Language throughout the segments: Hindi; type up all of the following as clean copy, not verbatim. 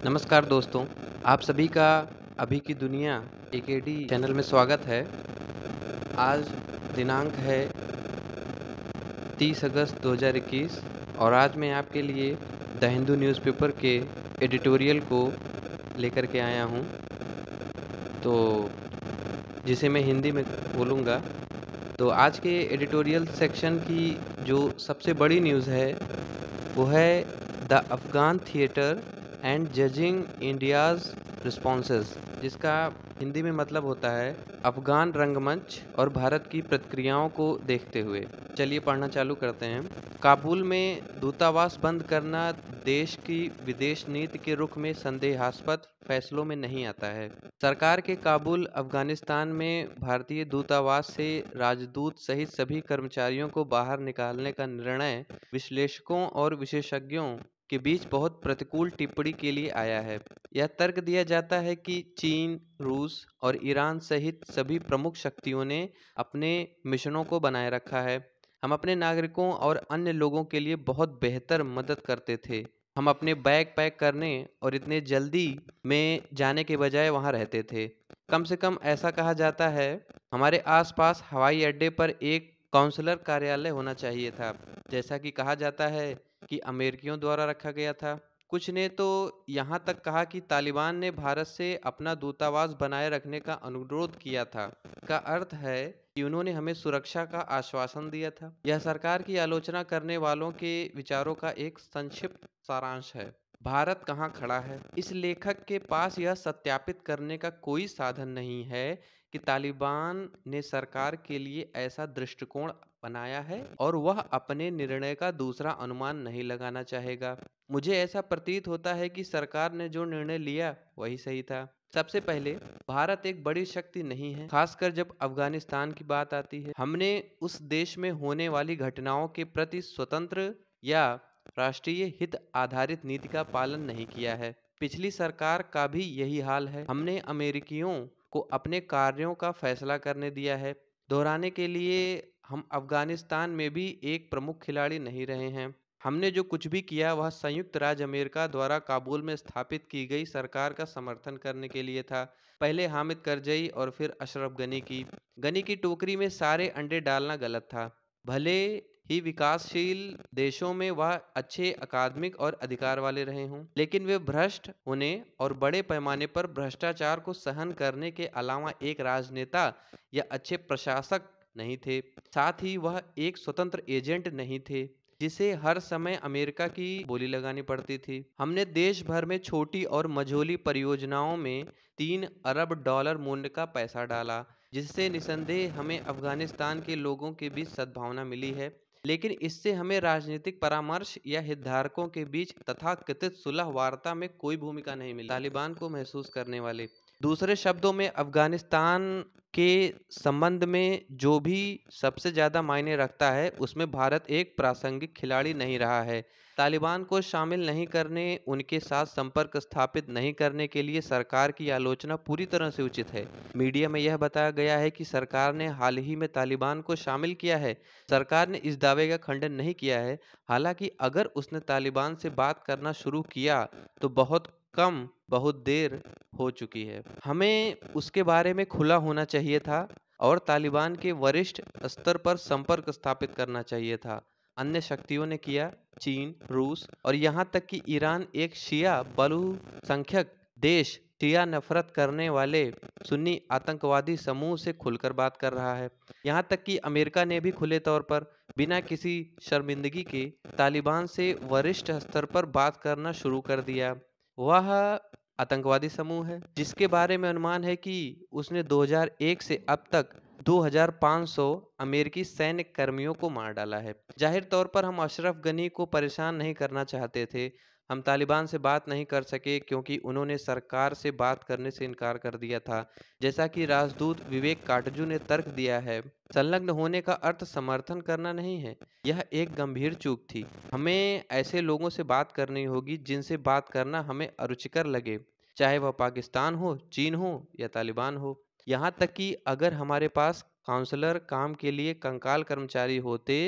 नमस्कार दोस्तों, आप सभी का अभी की दुनिया एकेडी चैनल में स्वागत है। आज दिनांक है 30 अगस्त 2021 और आज मैं आपके लिए द हिंदू न्यूज़पेपर के एडिटोरियल को लेकर के आया हूँ, तो जिसे मैं हिंदी में बोलूँगा। तो आज के एडिटोरियल सेक्शन की जो सबसे बड़ी न्यूज़ है, वो है the Afghan theatre and judging India's responses, जिसका हिंदी में मतलब होता है अफ़गान रंगमंच और भारत की प्रतिक्रियाओं को देखते हुए। चलिए पढ़ना चालू करते हैं। काबुल में दूतावास बंद करना देश की विदेश नीति के रुख में संदेहास्पद फैसलों में नहीं आता है। सरकार के काबुल अफगानिस्तान में भारतीय दूतावास से राजदूत सहित सभी कर्मचारियों को बाहर निकालने का निर्णय विश्लेषकों और विशेषज्ञों के बीच बहुत प्रतिकूल टिप्पणी के लिए आया है। यह तर्क दिया जाता है कि चीन, रूस और ईरान सहित सभी प्रमुख शक्तियों ने अपने मिशनों को बनाए रखा है। हम अपने नागरिकों और अन्य लोगों के लिए बहुत बेहतर मदद करते थे। हम अपने बैग पैक करने और इतने जल्दी में जाने के बजाय वहां रहते थे। कम से कम ऐसा कहा जाता है। हमारे आसपास हवाई अड्डे पर एक काउंसलर कार्यालय होना चाहिए था, जैसा कि कहा जाता है कि अमेरिकियों द्वारा रखा गया था। कुछ ने तो यहाँ तक कहा कि तालिबान ने भारत से अपना दूतावास बनाए रखने का अनुरोध किया था। का अर्थ है कि उन्होंने हमें सुरक्षा का आश्वासन दिया था। यह सरकार की आलोचना करने वालों के विचारों का एक संक्षिप्त सारांश है। भारत कहाँ खड़ा है? इस लेखक के पास यह सत्यापित करने का कोई साधन नहीं है कि तालिबान ने सरकार के लिए ऐसा दृष्टिकोण बनाया है और वह अपने निर्णय का दूसरा अनुमान नहीं लगाना चाहेगा। मुझे ऐसा प्रतीत होता है कि सरकार ने जो निर्णय लिया वही सही था। सबसे पहले, भारत एक बड़ी शक्ति नहीं है, खासकर जब अफगानिस्तान की बात आती है। हमने उस देश में होने वाली घटनाओं के प्रति स्वतंत्र या राष्ट्रीय हित आधारित नीति का पालन नहीं किया है। पिछली सरकार का भी यही हाल है। हमने अमेरिकियों को अपने कार्यों का फैसला करने दिया है। दोहराने के लिए, हम अफगानिस्तान में भी एक प्रमुख खिलाड़ी नहीं रहे हैं। हमने जो कुछ भी किया वह संयुक्त राज्य अमेरिका द्वारा काबुल में स्थापित की गई सरकार का समर्थन करने के लिए था। पहले हामिद करजई और फिर अशरफ गनी की टोकरी में सारे अंडे डालना गलत था। भले ही विकासशील देशों में वह अच्छे अकादमिक और अधिकार वाले रहे हों, लेकिन वे भ्रष्ट होने और बड़े पैमाने पर भ्रष्टाचार को सहन करने के अलावा एक राजनेता या अच्छे प्रशासक नहीं थे। साथ ही वह एक स्वतंत्र एजेंट नहीं थे जिसे हर समय अमेरिका की बोली लगानी पड़ती थी। हमने देश भर में छोटी और मझोली परियोजनाओं में $3 अरब मूल्य का पैसा डाला, जिससे निसंदेह हमें अफगानिस्तान के लोगों के बीच सद्भावना मिली है, लेकिन इससे हमें राजनीतिक परामर्श या हितधारकों के बीच तथाकथित सुलह वार्ता में कोई भूमिका नहीं मिली। तालिबान को महसूस करने वाले, दूसरे शब्दों में, अफगानिस्तान के संबंध में जो भी सबसे ज़्यादा मायने रखता है उसमें भारत एक प्रासंगिक खिलाड़ी नहीं रहा है। तालिबान को शामिल नहीं करने, उनके साथ संपर्क स्थापित नहीं करने के लिए सरकार की आलोचना पूरी तरह से उचित है। मीडिया में यह बताया गया है कि सरकार ने हाल ही में तालिबान को शामिल किया है। सरकार ने इस दावे का खंडन नहीं किया है। हालांकि अगर उसने तालिबान से बात करना शुरू किया तो बहुत देर हो चुकी है। हमें उसके बारे में खुला होना चाहिए था और तालिबान के वरिष्ठ स्तर पर संपर्क स्थापित करना चाहिए था। अन्य शक्तियों ने किया। चीन, रूस और यहाँ तक कि ईरान एक शिया बहुसंख्यक देश शिया नफरत करने वाले सुन्नी आतंकवादी समूह से खुलकर बात कर रहा है। यहाँ तक कि अमेरिका ने भी खुले तौर पर बिना किसी शर्मिंदगी के तालिबान से वरिष्ठ स्तर पर बात करना शुरू कर दिया। वह आतंकवादी समूह है जिसके बारे में अनुमान है कि उसने 2001 से अब तक 2500 अमेरिकी सैन्य कर्मियों को मार डाला है। जाहिर तौर पर हम अशरफ गनी को परेशान नहीं करना चाहते थे। हम तालिबान से बात नहीं कर सके क्योंकि उन्होंने सरकार से बात करने से इनकार कर दिया था। जैसा कि राजदूत विवेक काटजू ने तर्क दिया है, संलग्न होने का अर्थ समर्थन करना नहीं है। यह एक गंभीर चूक थी। हमें ऐसे लोगों से बात करनी होगी जिनसे बात करना हमें अरुचिकर लगे, चाहे वह पाकिस्तान हो, चीन हो या तालिबान हो। यहाँ तक कि अगर हमारे पास काउंसलर काम के लिए कंकाल कर्मचारी होते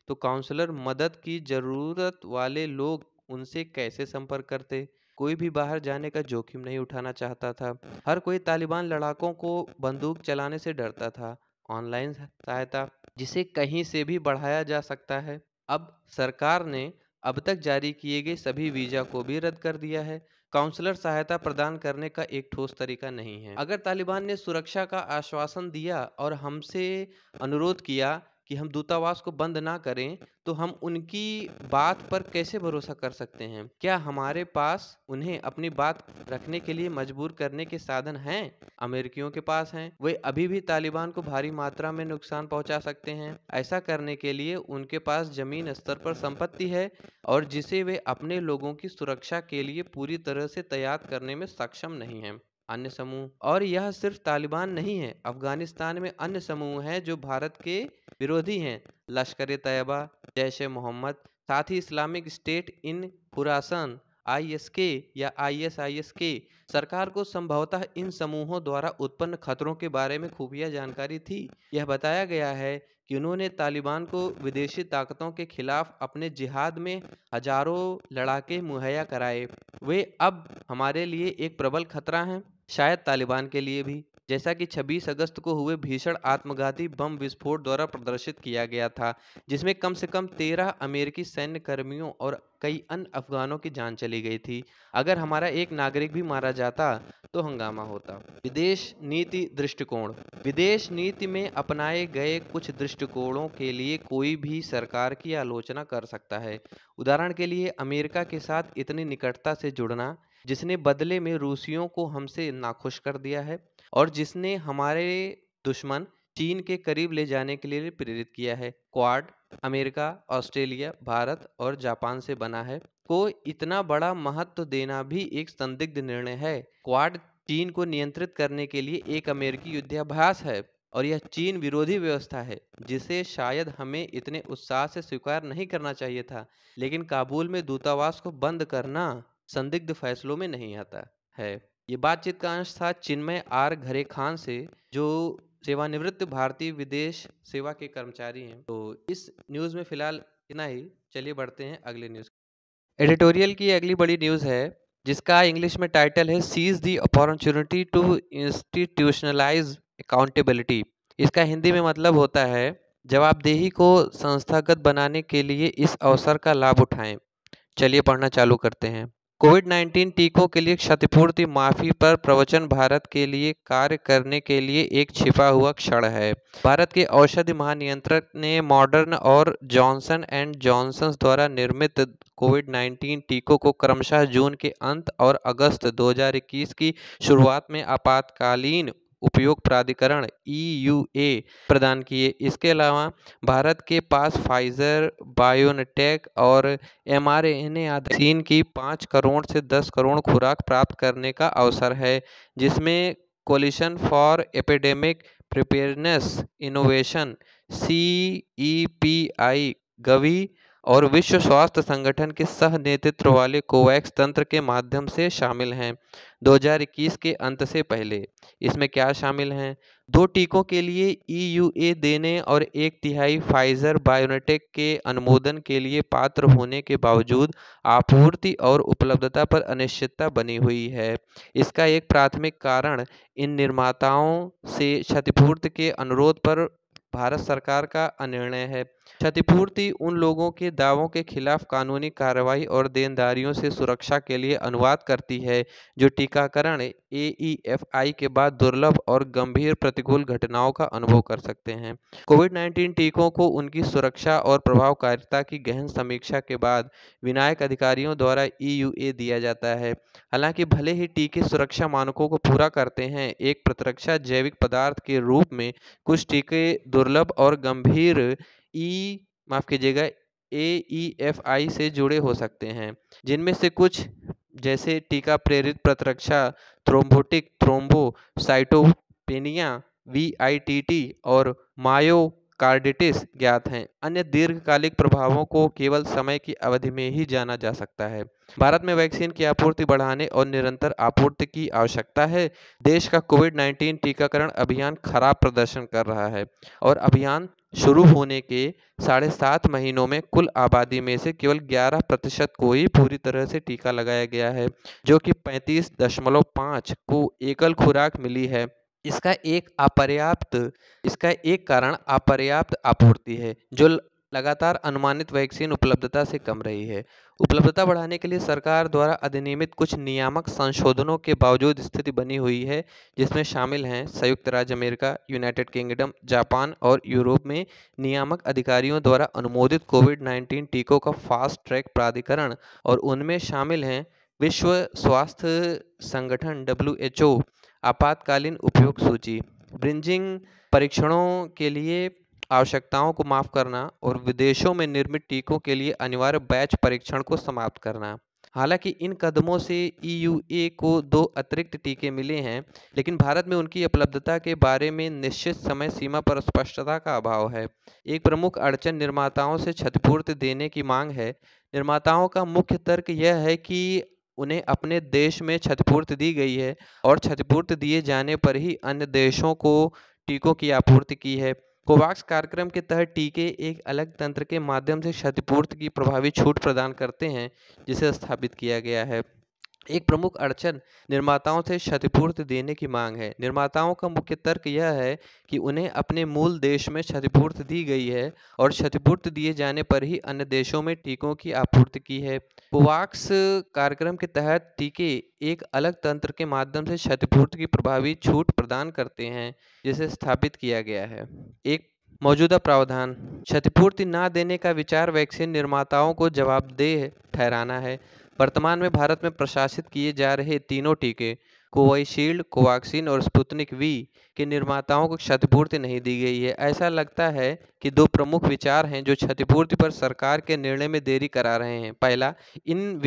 तो काउंसलर मदद की जरूरत वाले लोग उनसे कैसे संपर्क करते? कोई भी बाहर जाने का जोखिम नहीं उठाना चाहता था। हर कोई तालिबान लड़ाकों को बंदूक चलाने से डरता था। ऑनलाइन सहायता, जिसे कहीं से भी बढ़ाया जा सकता है। अब सरकार ने अब तक जारी किए गए सभी वीजा को भी रद्द कर दिया है। काउंसलर सहायता प्रदान करने का एक ठोस तरीका नहीं है। अगर तालिबान ने सुरक्षा का आश्वासन दिया और हमसे अनुरोध किया कि हम दूतावास को बंद ना करें, तो हम उनकी बात पर कैसे भरोसा कर सकते हैं? क्या हमारे पास उन्हें अपनी बात रखने के लिए मजबूर करने के साधन हैं? अमेरिकियों के पास हैं। वे अभी भी तालिबान को भारी मात्रा में नुकसान पहुंचा सकते हैं। ऐसा करने के लिए उनके पास जमीन स्तर पर संपत्ति है और जिसे वे अपने लोगों की सुरक्षा के लिए पूरी तरह से तैयार करने में सक्षम नहीं हैं। अन्य समूह, और यह सिर्फ तालिबान नहीं है, अफगानिस्तान में अन्य समूह हैं जो भारत के विरोधी हैं। लश्कर-ए-तैयबा, जैश-ए-मोहम्मद, साथ ही Islamic State in Khorasan, ISK या ISIS-K। सरकार को संभवतः इन समूहों द्वारा उत्पन्न खतरों के बारे में खुफिया जानकारी थी। यह बताया गया है कि उन्होंने तालिबान को विदेशी ताकतों के खिलाफ अपने जिहाद में हजारों लड़ाके मुहैया कराए। वे अब हमारे लिए एक प्रबल खतरा हैं, शायद तालिबान के लिए भी, जैसा कि 26 अगस्त को हुए भीषण आत्मघाती बम विस्फोट द्वारा प्रदर्शित किया गया था, जिसमें कम से कम 13 अमेरिकी सैन्य कर्मियों और कई अन्य अफगानों की जान चली गई थी। अगर हमारा एक नागरिक भी मारा जाता तो हंगामा होता। विदेश नीति दृष्टिकोण। विदेश नीति में अपनाए गए कुछ दृष्टिकोणों के लिए कोई भी सरकार की आलोचना कर सकता है। उदाहरण के लिए अमेरिका के साथ इतनी निकटता से जुड़ना, जिसने बदले में रूसियों को हमसे नाखुश कर दिया है और जिसने हमारे दुश्मन चीन के करीब ले जाने के लिए प्रेरित किया है। क्वाड, अमेरिका, ऑस्ट्रेलिया, भारत और जापान से बना है, को इतना बड़ा महत्व देना भी एक संदिग्ध निर्णय है। क्वाड चीन को नियंत्रित करने के लिए एक अमेरिकी युद्धाभ्यास है और यह चीन विरोधी व्यवस्था है, जिसे शायद हमें इतने उत्साह से स्वीकार नहीं करना चाहिए था। लेकिन काबुल में दूतावास को बंद करना संदिग्ध फैसलों में नहीं आता है। ये बातचीत का अंश था चिन्मय आर घरे खान से, जो सेवानिवृत्त भारतीय विदेश सेवा के कर्मचारी हैं। तो इस न्यूज़ में फिलहाल इतना ही। चलिए बढ़ते हैं अगले न्यूज़। एडिटोरियल की अगली बड़ी न्यूज़ है, जिसका इंग्लिश में टाइटल है seize the opportunity to institutionalise accountability. इसका हिंदी में मतलब होता है जवाबदेही को संस्थागत बनाने के लिए इस अवसर का लाभ उठाएं। चलिए पढ़ना चालू करते हैं। कोविड-19 टीकों के लिए क्षतिपूर्ति माफी पर प्रवचन भारत के लिए कार्य करने के लिए एक छिपा हुआ क्षण है। भारत के औषधि महानियंत्रक ने मॉडर्न और जॉनसन एंड जॉनसन द्वारा निर्मित कोविड-19 टीकों को क्रमशः जून के अंत और अगस्त 2021 की शुरुआत में आपातकालीन उपयोग प्राधिकरण EUA प्रदान किए। इसके अलावा भारत के पास फाइजर, बायोनटेक और mRNA वैक्सीन की 5 करोड़ से 10 करोड़ खुराक प्राप्त करने का अवसर है, जिसमें coalition for epidemic preparedness innovation CEPI, Gavi और विश्व स्वास्थ्य संगठन के सह नेतृत्व वाले कोवैक्स तंत्र के माध्यम से शामिल हैं। 2021 के अंत से पहले इसमें क्या शामिल हैं? 2 टीकों के लिए EUA देने और 1/3 फाइजर बायोनटेक के अनुमोदन के लिए पात्र होने के बावजूद आपूर्ति और उपलब्धता पर अनिश्चितता बनी हुई है। इसका एक प्राथमिक कारण इन निर्माताओं से क्षतिपूर्ति के अनुरोध पर भारत सरकार का अनिर्णय है। क्षतिपूर्ति उन लोगों के दावों के खिलाफ कानूनी कार्रवाई और देनदारियों से सुरक्षा के लिए अनुवाद करती है, जो टीकाकरण AEFI के बाद दुर्लभ और गंभीर प्रतिकूल घटनाओं का अनुभव कर सकते हैं। कोविड-19 टीकों को उनकी सुरक्षा और प्रभावकारिता की गहन समीक्षा के बाद विनायक अधिकारियों द्वारा EUA दिया जाता है। हालांकि भले ही टीके सुरक्षा मानकों को पूरा करते हैं, एक प्रतिरक्षा जैविक पदार्थ के रूप में कुछ टीके दुर्लभ और गंभीर AEFI से जुड़े हो सकते हैं, जिनमें से कुछ जैसे टीका प्रेरित प्रतिरक्षा, थ्रोम्बोटिक थ्रोम्बोसाइटोपेनिया VITT और कार्डिटिस ज्ञात हैं। अन्य दीर्घकालिक प्रभावों को केवल समय की अवधि में ही जाना जा सकता है। भारत में वैक्सीन की आपूर्ति बढ़ाने और निरंतर आपूर्ति की आवश्यकता है। देश का कोविड-19 टीकाकरण अभियान खराब प्रदर्शन कर रहा है और अभियान शुरू होने के 7.5 महीनों में कुल आबादी में से केवल 11% को ही पूरी तरह से टीका लगाया गया है, जो कि 35.5 को एकल खुराक मिली है। इसका एक कारण अपर्याप्त आपूर्ति है, जो लगातार अनुमानित वैक्सीन उपलब्धता से कम रही है। उपलब्धता बढ़ाने के लिए सरकार द्वारा अधिनियमित कुछ नियामक संशोधनों के बावजूद स्थिति बनी हुई है, जिसमें शामिल हैं संयुक्त राज्य अमेरिका, यूनाइटेड किंगडम, जापान और यूरोप में नियामक अधिकारियों द्वारा अनुमोदित कोविड-19 टीकों का फास्ट ट्रैक प्राधिकरण, और उनमें शामिल हैं विश्व स्वास्थ्य संगठन WHO आपातकालीन उपयोग सूची, ब्रिजिंग परीक्षणों के लिए आवश्यकताओं को माफ करना और विदेशों में निर्मित टीकों के लिए अनिवार्य बैच परीक्षण को समाप्त करना। हालांकि इन कदमों से EUA को 2 अतिरिक्त टीके मिले हैं, लेकिन भारत में उनकी उपलब्धता के बारे में निश्चित समय सीमा पर स्पष्टता का अभाव है। एक प्रमुख अड़चन निर्माताओं से क्षतिपूर्ति देने की मांग है। निर्माताओं का मुख्य तर्क यह है कि उन्हें अपने देश में क्षतिपूर्ति दी गई है और क्षतिपूर्ति दिए जाने पर ही अन्य देशों को टीकों की आपूर्ति की है। कोवैक्स कार्यक्रम के तहत टीके एक अलग तंत्र के माध्यम से क्षतिपूर्ति की प्रभावी छूट प्रदान करते हैं, जिसे स्थापित किया गया है। एक प्रमुख अड़चन निर्माताओं से क्षतिपूर्ति देने की मांग है। निर्माताओं का मुख्य तर्क यह है कि उन्हें अपने मूल देश में क्षतिपूर्ति दी गई है और क्षतिपूर्ति दिए जाने पर ही अन्य देशों में टीकों की आपूर्ति की है। कोवैक्स कार्यक्रम के तहत टीके एक अलग तंत्र के माध्यम से क्षतिपूर्ति की प्रभावी छूट प्रदान करते हैं, जिसे स्थापित किया गया है। एक मौजूदा प्रावधान, क्षतिपूर्ति न देने का विचार वैक्सीन निर्माताओं को जवाबदेह ठहराना है। वर्तमान में भारत में प्रशासित किए जा रहे तीनों टीके कोविशील्ड, कोवैक्सीन और स्पुतनिक वी के निर्माताओं को क्षतिपूर्ति नहीं दी गई है। ऐसा लगता है कि 2 प्रमुख विचार हैं जो क्षतिपूर्ति पर सरकार के निर्णय में देरी करा रहे हैं। पहला, इन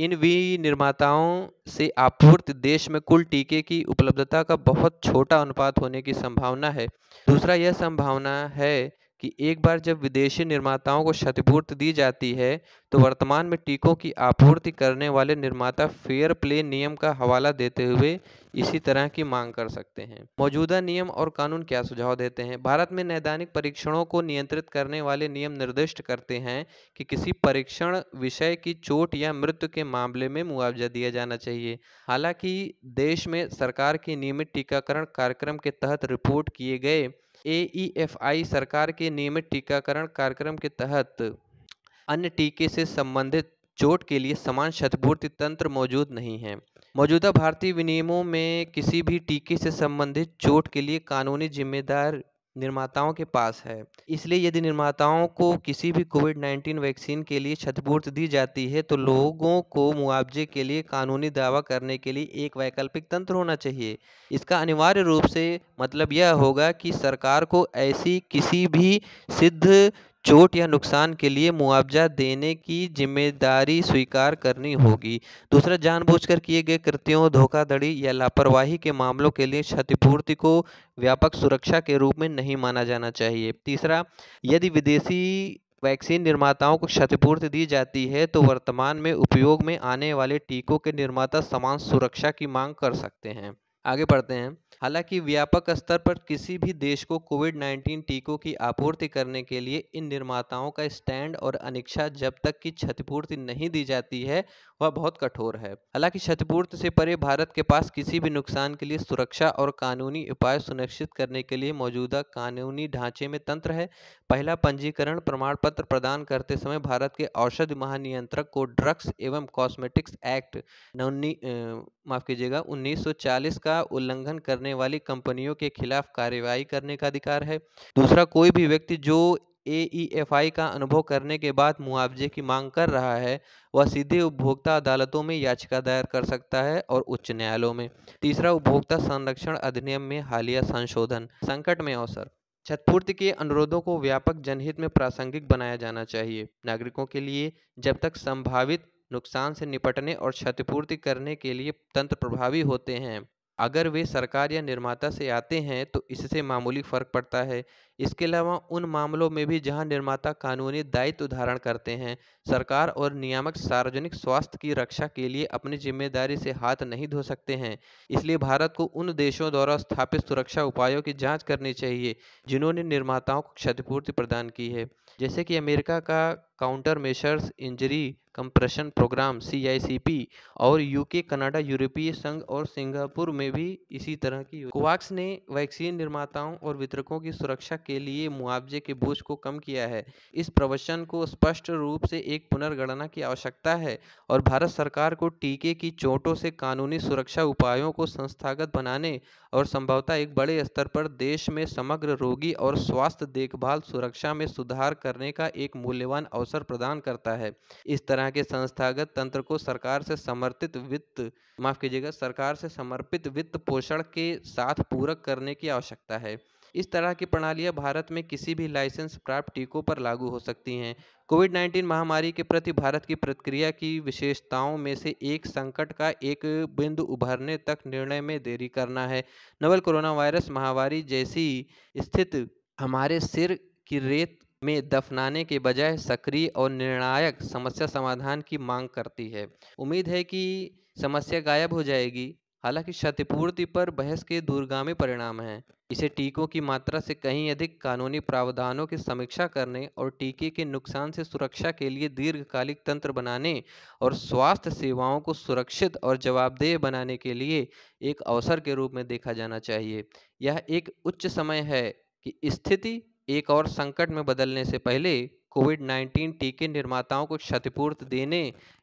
विनिर्माताओं से आपूर्ति देश में कुल टीके की उपलब्धता का बहुत छोटा अनुपात होने की संभावना है। दूसरा, यह संभावना है कि एक बार जब विदेशी निर्माताओं को क्षतिपूर्ति दी जाती है, तो वर्तमान में टीकों की आपूर्ति करने वाले निर्माता फेयर प्ले नियम का हवाला देते हुए इसी तरह की मांग कर सकते हैं। मौजूदा नियम और कानून क्या सुझाव देते हैं? भारत में नैदानिक परीक्षणों को नियंत्रित करने वाले नियम निर्दिष्ट करते हैं कि किसी परीक्षण विषय की चोट या मृत्यु के मामले में मुआवजा दिया जाना चाहिए। हालांकि देश में सरकार के नियमित टीकाकरण कार्यक्रम के तहत रिपोर्ट किए गए AEFI सरकार के नियमित टीकाकरण कार्यक्रम के तहत अन्य टीके से संबंधित चोट के लिए समान क्षतिपूर्ति तंत्र मौजूद नहीं है। मौजूदा भारतीय विनियमों में किसी भी टीके से संबंधित चोट के लिए कानूनी जिम्मेदार निर्माताओं के पास है। इसलिए यदि निर्माताओं को किसी भी कोविड-19 वैक्सीन के लिए क्षतिपूर्ति दी जाती है, तो लोगों को मुआवजे के लिए कानूनी दावा करने के लिए एक वैकल्पिक तंत्र होना चाहिए। इसका अनिवार्य रूप से मतलब यह होगा कि सरकार को ऐसी किसी भी सिद्ध चोट या नुकसान के लिए मुआवजा देने की जिम्मेदारी स्वीकार करनी होगी। दूसरा, जानबूझकर किए गए कृत्यों, धोखाधड़ी या लापरवाही के मामलों के लिए क्षतिपूर्ति को व्यापक सुरक्षा के रूप में नहीं माना जाना चाहिए। तीसरा, यदि विदेशी वैक्सीन निर्माताओं को क्षतिपूर्ति दी जाती है, तो वर्तमान में उपयोग में आने वाले टीकों के निर्माता समान सुरक्षा की मांग कर सकते हैं। आगे बढ़ते हैं। हालांकि व्यापक स्तर पर किसी भी देश को कोविड-19 टीकों की आपूर्ति करने के लिए इन निर्माताओं का स्टैंड और अनिच्छा जब तक कि क्षतिपूर्ति नहीं दी जाती है, वह बहुत कठोर है। हालांकि क्षतिपूर्ति से परे भारत के पास किसी भी नुकसान के लिए सुरक्षा और कानूनी उपाय सुनिश्चित करने के लिए मौजूदा कानूनी ढांचे में तंत्र है। पहला, पंजीकरण प्रमाण पत्र प्रदान करते समय भारत के औषधि महानियंत्रक को ड्रग्स एवं कॉस्मेटिक्स एक्ट 1940 का उल्लंघन करने वाली कंपनियों के खिलाफ कार्रवाई करने का अधिकार है। दूसरा, कोई भी व्यक्ति जो AEFI का अनुभव करने के बाद मुआवजे की मांग कर रहा है, वह सीधे उपभोक्ता अदालतों में याचिका दायर कर सकता है और उच्च न्यायालयों में। तीसरा, उपभोक्ता संरक्षण अधिनियम में हालिया संशोधन। संकट में अवसर। क्षतिपूर्ति के अनुरोधों को व्यापक जनहित में प्रासंगिक बनाया जाना चाहिए। नागरिकों के लिए जब तक संभावित नुकसान से निपटने और क्षतिपूर्ति करने के लिए तंत्र प्रभावी होते हैं, अगर वे सरकार या निर्माता से आते हैं तो इससे मामूली फर्क पड़ता है। इसके अलावा उन मामलों में भी जहां निर्माता कानूनी दायित्व धारण करते हैं, सरकार और नियामक सार्वजनिक स्वास्थ्य की रक्षा के लिए अपनी जिम्मेदारी से हाथ नहीं धो सकते हैं। इसलिए भारत को उन देशों द्वारा स्थापित सुरक्षा उपायों की जांच करनी चाहिए जिन्होंने निर्माताओं को क्षतिपूर्ति प्रदान की है, जैसे कि अमेरिका का countermeasures injury compensation programme CICP और यूके, कनाडा, यूरोपीय संघ और सिंगापुर में भी इसी तरह की। कोवाक्स ने वैक्सीन निर्माताओं और वितरकों की सुरक्षा के लिए मुआवजे के बोझ को कम किया है। इस प्रवचन को स्पष्ट रूप से एक पुनर्गणना की आवश्यकता है और भारत सरकार को टीके की चोटों से कानूनी सुरक्षा उपायों को संस्थागत बनाने और संभवतः एक बड़े स्तर पर देश में समग्र रोगी और स्वास्थ्य देखभाल सुरक्षा में सुधार करने का एक मूल्यवान अवसर प्रदान करता है। इस तरह के संस्थागत तंत्र को सरकार से समर्पित वित्त पोषण के साथ पूरक करने की आवश्यकता है। इस तरह की प्रणालियां भारत में किसी भी लाइसेंस प्राप्त टीकों पर लागू हो सकती हैं। कोविड-19 महामारी के प्रति भारत की प्रतिक्रिया की विशेषताओं में से एक संकट का एक बिंदु उभरने तक निर्णय में देरी करना है। नोवेल कोरोना वायरस महामारी जैसी स्थिति हमारे सिर की रेत में दफनाने के बजाय सक्रिय और निर्णायक समस्या समाधान की मांग करती है। उम्मीद है कि समस्या गायब हो जाएगी, हालांकि क्षतिपूर्ति पर बहस के दूरगामी परिणाम हैं। इसे टीकों की मात्रा से कहीं अधिक कानूनी प्रावधानों की समीक्षा करने और टीके के नुकसान से सुरक्षा के लिए दीर्घकालिक तंत्र बनाने और स्वास्थ्य सेवाओं को सुरक्षित और जवाबदेह बनाने के लिए एक अवसर के रूप में देखा जाना चाहिए। यह एक उच्च समय है कि स्थिति एक और संकट में बदलने से पहले कोविड-19 टीके निर्माताओं को क्षतिपूर्ति देने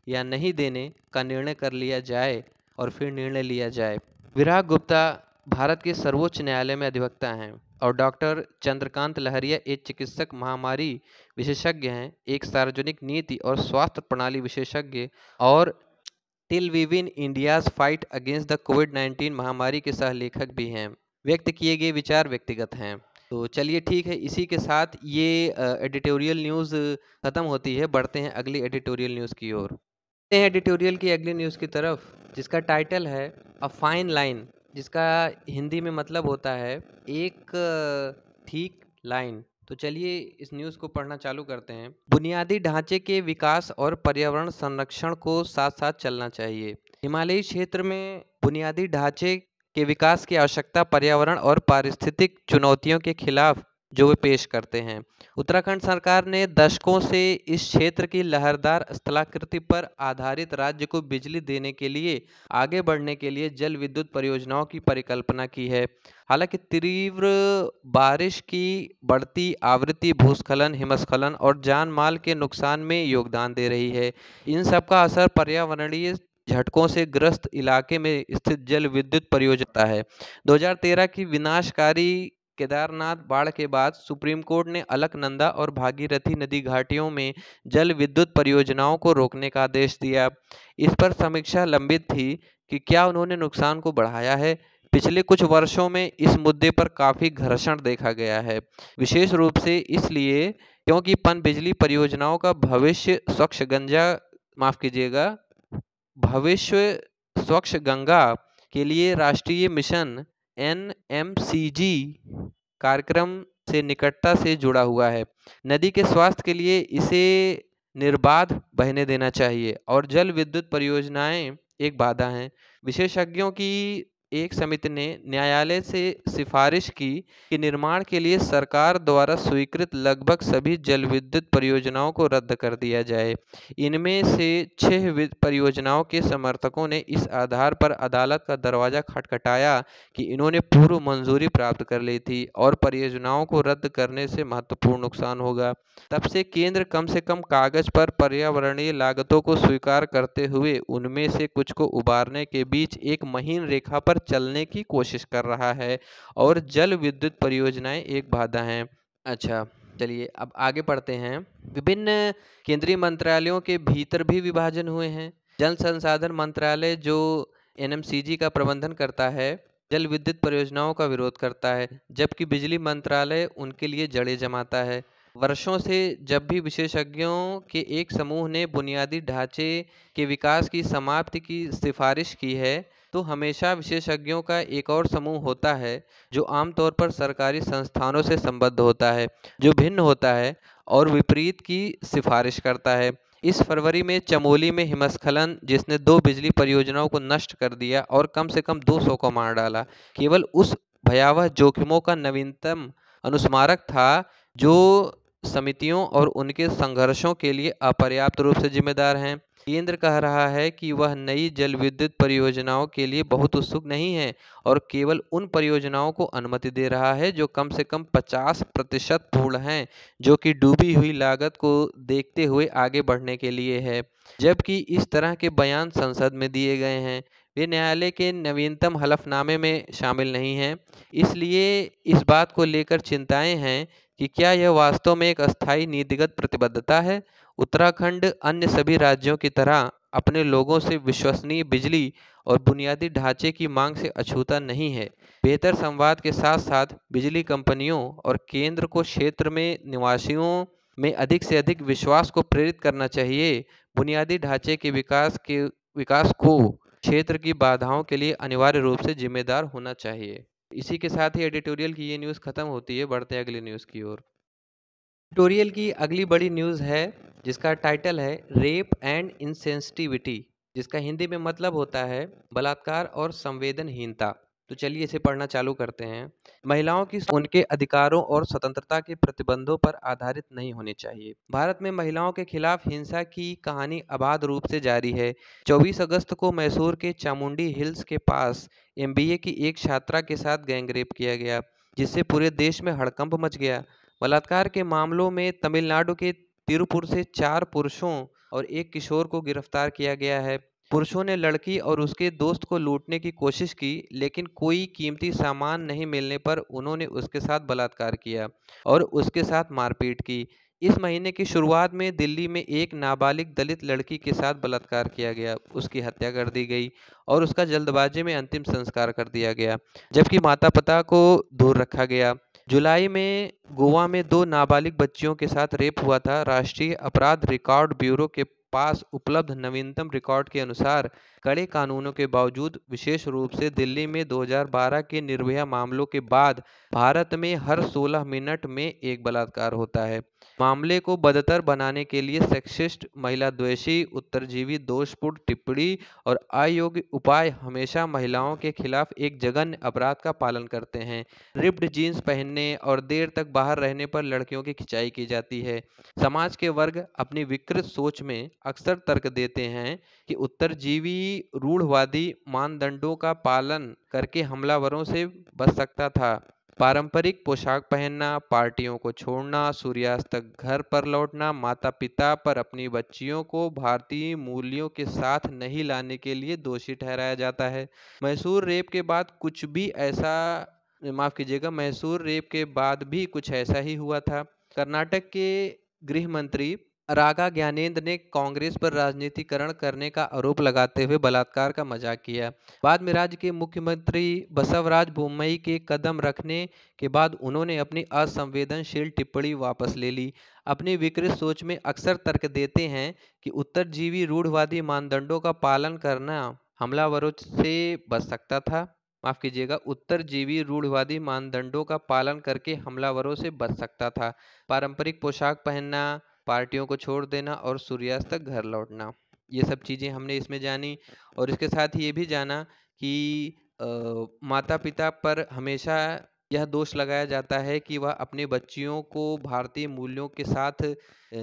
या नहीं देने का निर्णय कर लिया जाए और फिर निर्णय लिया जाए। विराग गुप्ता भारत के सर्वोच्च न्यायालय में अधिवक्ता हैं और डॉक्टर चंद्रकांत लहरिया एक चिकित्सक महामारी विशेषज्ञ हैं, एक सार्वजनिक नीति और स्वास्थ्य प्रणाली विशेषज्ञ और till we win India's fight against the कोविड-19 महामारी के सह लेखक भी हैं। व्यक्त किए गए विचार व्यक्तिगत हैं। तो चलिए ठीक है, इसी के साथ ये एडिटोरियल न्यूज़ ख़त्म होती है। बढ़ते हैं अगली एडिटोरियल न्यूज़ की ओर। बढ़ते हैं एडिटोरियल की अगली न्यूज़ की तरफ, जिसका टाइटल है अ फाइन लाइन, जिसका हिंदी में मतलब होता है एक ठीक लाइन। तो चलिए इस न्यूज़ को पढ़ना चालू करते हैं। बुनियादी ढांचे के विकास और पर्यावरण संरक्षण को साथ साथ चलना चाहिए। हिमालयी क्षेत्र में बुनियादी ढांचे के विकास की आवश्यकता पर्यावरण और पारिस्थितिक चुनौतियों के खिलाफ जो वे पेश करते हैं। उत्तराखंड सरकार ने दशकों से इस क्षेत्र की लहरदार स्थलाकृति पर आधारित राज्य को बिजली देने के लिए आगे बढ़ने के लिए जल विद्युत परियोजनाओं की परिकल्पना की है। हालांकि तीव्र बारिश की बढ़ती आवृत्ति भूस्खलन, हिमस्खलन और जान माल के नुकसान में योगदान दे रही है। इन सब का असर पर्यावरणीय झटकों से ग्रस्त इलाके में स्थित जल विद्युत परियोजना है। 2013 की विनाशकारी केदारनाथ बाढ़ के बाद सुप्रीम कोर्ट ने अलकनंदा और भागीरथी नदी घाटियों में जल विद्युत परियोजनाओं को रोकने का आदेश दिया। इस पर समीक्षा लंबित थी कि क्या उन्होंने नुकसान को बढ़ाया है। पिछले कुछ वर्षों में इस मुद्दे पर काफी घर्षण देखा गया है, विशेष रूप से इसलिए क्योंकि पनबिजली परियोजनाओं का भविष्य स्वच्छ गंगा के लिए राष्ट्रीय मिशन NMCG कार्यक्रम से निकटता से जुड़ा हुआ है। नदी के स्वास्थ्य के लिए इसे निर्बाध बहने देना चाहिए और जल विद्युत परियोजनाएं एक बाधा हैं। विशेषज्ञों की एक समिति ने न्यायालय से सिफारिश की कि निर्माण के लिए सरकार द्वारा स्वीकृत लगभग सभी जल विद्युत परियोजनाओं को रद्द कर दिया जाए। इनमें से 6 परियोजनाओं के समर्थकों ने इस आधार पर अदालत का दरवाजा खटखटाया कि इन्होंने पूर्व मंजूरी प्राप्त कर ली थी और परियोजनाओं को रद्द करने से महत्वपूर्ण नुकसान होगा। तब से केंद्र कम से कम कागज पर पर्यावरणीय लागतों को स्वीकार करते हुए उनमें से कुछ को उबारने के बीच एक महीन रेखा पर चलने की कोशिश कर रहा है और जल विद्युत परियोजनाएं एक बाधा हैं। अच्छा, चलिए अब आगे पढ़ते हैं। विभिन्न केंद्रीय मंत्रालयों के भीतर भी विभाजन हुए हैं। जल संसाधन मंत्रालय जो NMCG का प्रबंधन करता है, जल विद्युत परियोजनाओं का विरोध करता है, जबकि बिजली मंत्रालय उनके लिए जड़ें जमाता है। वर्षों से जब भी विशेषज्ञों के एक समूह ने बुनियादी ढांचे के विकास की समाप्ति की सिफारिश की है, तो हमेशा विशेषज्ञों का एक और समूह होता है जो आमतौर पर सरकारी संस्थानों से संबद्ध होता है, जो भिन्न होता है और विपरीत की सिफारिश करता है। इस फरवरी में चमोली में हिमस्खलन जिसने 2 बिजली परियोजनाओं को नष्ट कर दिया और कम से कम 200 को मार डाला, केवल उस भयावह जोखिमों का नवीनतम अनुस्मारक था जो समितियों और उनके संघर्षों के लिए अपर्याप्त रूप से जिम्मेदार हैं। केंद्र कह रहा है कि वह नई जल विद्युत परियोजनाओं के लिए बहुत उत्सुक नहीं है और केवल उन परियोजनाओं को अनुमति दे रहा है जो कम से कम 50% पूर्ण हैं, जो कि डूबी हुई लागत को देखते हुए आगे बढ़ने के लिए है। जबकि इस तरह के बयान संसद में दिए गए हैं, वे न्यायालय के नवीनतम हलफनामे में शामिल नहीं हैं। इसलिए इस बात को लेकर चिंताएं हैं कि क्या यह वास्तव में एक अस्थायी नीतिगत प्रतिबद्धता है। उत्तराखंड अन्य सभी राज्यों की तरह अपने लोगों से विश्वसनीय बिजली और बुनियादी ढांचे की मांग से अछूता नहीं है। बेहतर संवाद के साथ साथ बिजली कंपनियों और केंद्र को क्षेत्र में निवासियों में अधिक से अधिक विश्वास को प्रेरित करना चाहिए। बुनियादी ढांचे के विकास को क्षेत्र की बाधाओं के लिए अनिवार्य रूप से जिम्मेदार होना चाहिए। इसी के साथ ही एडिटोरियल की ये न्यूज़ खत्म होती है। बढ़ते हैं अगली न्यूज़ की ओर। एडिटोरियल की अगली बड़ी न्यूज़ है जिसका टाइटल है रेप एंड इंसेंसिटिविटी, जिसका हिंदी में मतलब होता है बलात्कार और संवेदनहीनता। तो चलिए इसे पढ़ना चालू करते हैं। महिलाओं की उनके अधिकारों और स्वतंत्रता के प्रतिबंधों पर आधारित नहीं होनी चाहिए। भारत में महिलाओं के खिलाफ हिंसा की कहानी अबाध रूप से जारी है। 24 अगस्त को मैसूर के चामुंडी हिल्स के पास एमबीए की एक छात्रा के साथ गैंगरेप किया गया, जिससे पूरे देश में हड़कंप मच गया। बलात्कार के मामलों में तमिलनाडु के तिरुपुर से 4 पुरुषों और एक किशोर को गिरफ्तार किया गया है। पुरुषों ने लड़की और उसके दोस्त को लूटने की कोशिश की, लेकिन कोई कीमती सामान नहीं मिलने पर उन्होंने उसके साथ बलात्कार किया और उसके साथ मारपीट की। इस महीने की शुरुआत में दिल्ली में एक नाबालिग दलित लड़की के साथ बलात्कार किया गया, उसकी हत्या कर दी गई और उसका जल्दबाजी में अंतिम संस्कार कर दिया गया, जबकि माता पिता को दूर रखा गया। जुलाई में गोवा में 2 नाबालिग बच्चियों के साथ रेप हुआ था। राष्ट्रीय अपराध रिकॉर्ड ब्यूरो के पास उपलब्ध नवीनतम रिकॉर्ड के अनुसार कड़े कानूनों के बावजूद, विशेष रूप से दिल्ली में 2012 के निर्भया मामलों के बाद, भारत में हर 16 मिनट में एक बलात्कार होता है। मामले को बदतर बनाने के लिए सेक्सिस्ट, महिला द्वेषी, उत्तरजीवी, दोषपूर्ण टिप्पणी और अयोग्य उपाय हमेशा महिलाओं के खिलाफ एक जघन्य अपराध का पालन करते हैं। रिप्ड जीन्स पहनने और देर तक बाहर रहने पर लड़कियों की खिंचाई की जाती है। समाज के वर्ग अपनी विकृत सोच में अक्सर तर्क देते हैं कि उत्तरजीवी रूढ़वादी मानदंडों का पालन करके हमलावरों से बच सकता था। पारंपरिक पोशाक पहनना, पार्टियों को छोड़ना, सूर्यास्त तक घर पर लौटना, माता पिता पर अपनी बच्चियों को भारतीय मूल्यों के साथ नहीं लाने के लिए दोषी ठहराया जाता है। मैसूर रेप के बाद कुछ भी ऐसा माफ कीजिएगा मैसूर रेप के बाद भी कुछ ऐसा ही हुआ था। कर्नाटक के गृह मंत्री रागा ज्ञानेंद्र ने कांग्रेस पर राजनीतिकरण करने का आरोप लगाते हुए बलात्कार का मजाक किया। बाद में राज्य के मुख्यमंत्री बसवराज बोम्मई के कदम रखने के बाद उन्होंने अपनी असंवेदनशील टिप्पणी वापस ले ली। अपनी विकृत सोच में अक्सर तर्क देते हैं कि उत्तरजीवी रूढ़वादी मानदंडों का पालन करना हमलावरों से बच सकता था। माफ कीजिएगा, उत्तरजीवी रूढ़वादी मानदंडों का पालन करके हमलावरों से बच सकता था। पारंपरिक पोशाक पहनना, पार्टियों को छोड़ देना और सूर्यास्त तक घर लौटना, ये सब चीज़ें हमने इसमें जानी। और इसके साथ ही ये भी जाना कि माता पिता पर हमेशा यह दोष लगाया जाता है कि वह अपने बच्चियों को भारतीय मूल्यों के साथ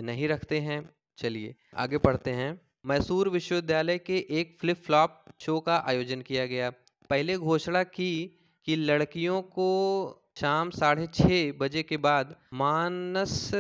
नहीं रखते हैं। चलिए आगे पढ़ते हैं। मैसूर विश्वविद्यालय के एक फ्लिप फ्लॉप शो का आयोजन किया गया। पहले घोषणा की कि लड़कियों को शाम 6:30 बजे के बाद मानस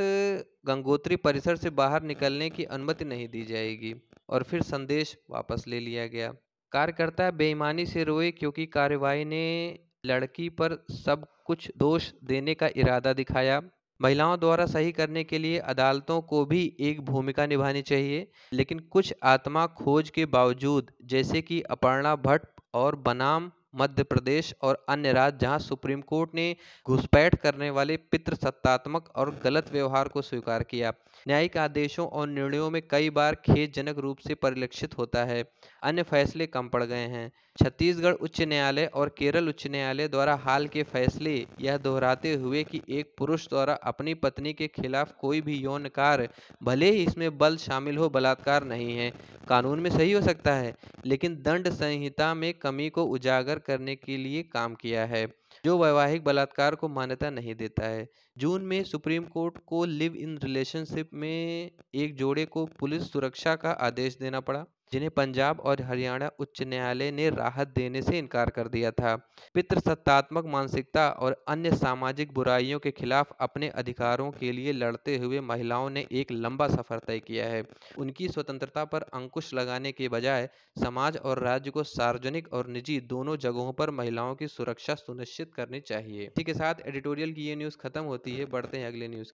गंगोत्री परिसर से बाहर निकलने की अनुमति नहीं दी जाएगी, और फिर संदेश वापस ले लिया गया। कार्यकर्ता बेईमानी से रोए क्योंकि कार्यवाही ने लड़की पर सब कुछ दोष देने का इरादा दिखाया। महिलाओं द्वारा सही करने के लिए अदालतों को भी एक भूमिका निभानी चाहिए, लेकिन कुछ आत्मा खोज के बावजूद, जैसे कि अपर्णा भट्ट और बनाम मध्य प्रदेश और अन्य राज्य जहां सुप्रीम कोर्ट ने घुसपैठ करने वाले पितृसत्तात्मक और गलत व्यवहार को स्वीकार किया। न्यायिक आदेशों और निर्णयों में कई बार खेदजनक रूप से परिलक्षित होता है। अन्य फैसले कम पड़ गए हैं। छत्तीसगढ़ उच्च न्यायालय और केरल उच्च न्यायालय द्वारा हाल के फैसले यह दोहराते हुए कि एक पुरुष द्वारा अपनी पत्नी के खिलाफ कोई भी यौन कार्य, भले ही इसमें बल शामिल हो, बलात्कार नहीं है। कानून में सही हो सकता है, लेकिन दंड संहिता में कमी को उजागर करने के लिए काम किया है, जो वैवाहिक बलात्कार को मान्यता नहीं देता है। जून में सुप्रीम कोर्ट को लिव इन रिलेशनशिप में एक जोड़े को पुलिस सुरक्षा का आदेश देना पड़ा, जिन्हें पंजाब और हरियाणा उच्च न्यायालय ने राहत देने से इनकार कर दिया था। पितृसत्तात्मक मानसिकता और अन्य सामाजिक बुराइयों के खिलाफ अपने अधिकारों के लिए लड़ते हुए महिलाओं ने एक लंबा सफर तय किया है। उनकी स्वतंत्रता पर अंकुश लगाने के बजाय समाज और राज्य को सार्वजनिक और निजी दोनों जगहों पर महिलाओं की सुरक्षा सुनिश्चित करनी चाहिए। इसी के साथ एडिटोरियल की ये न्यूज़ खत्म होती है। बढ़ते हैं अगले न्यूज़।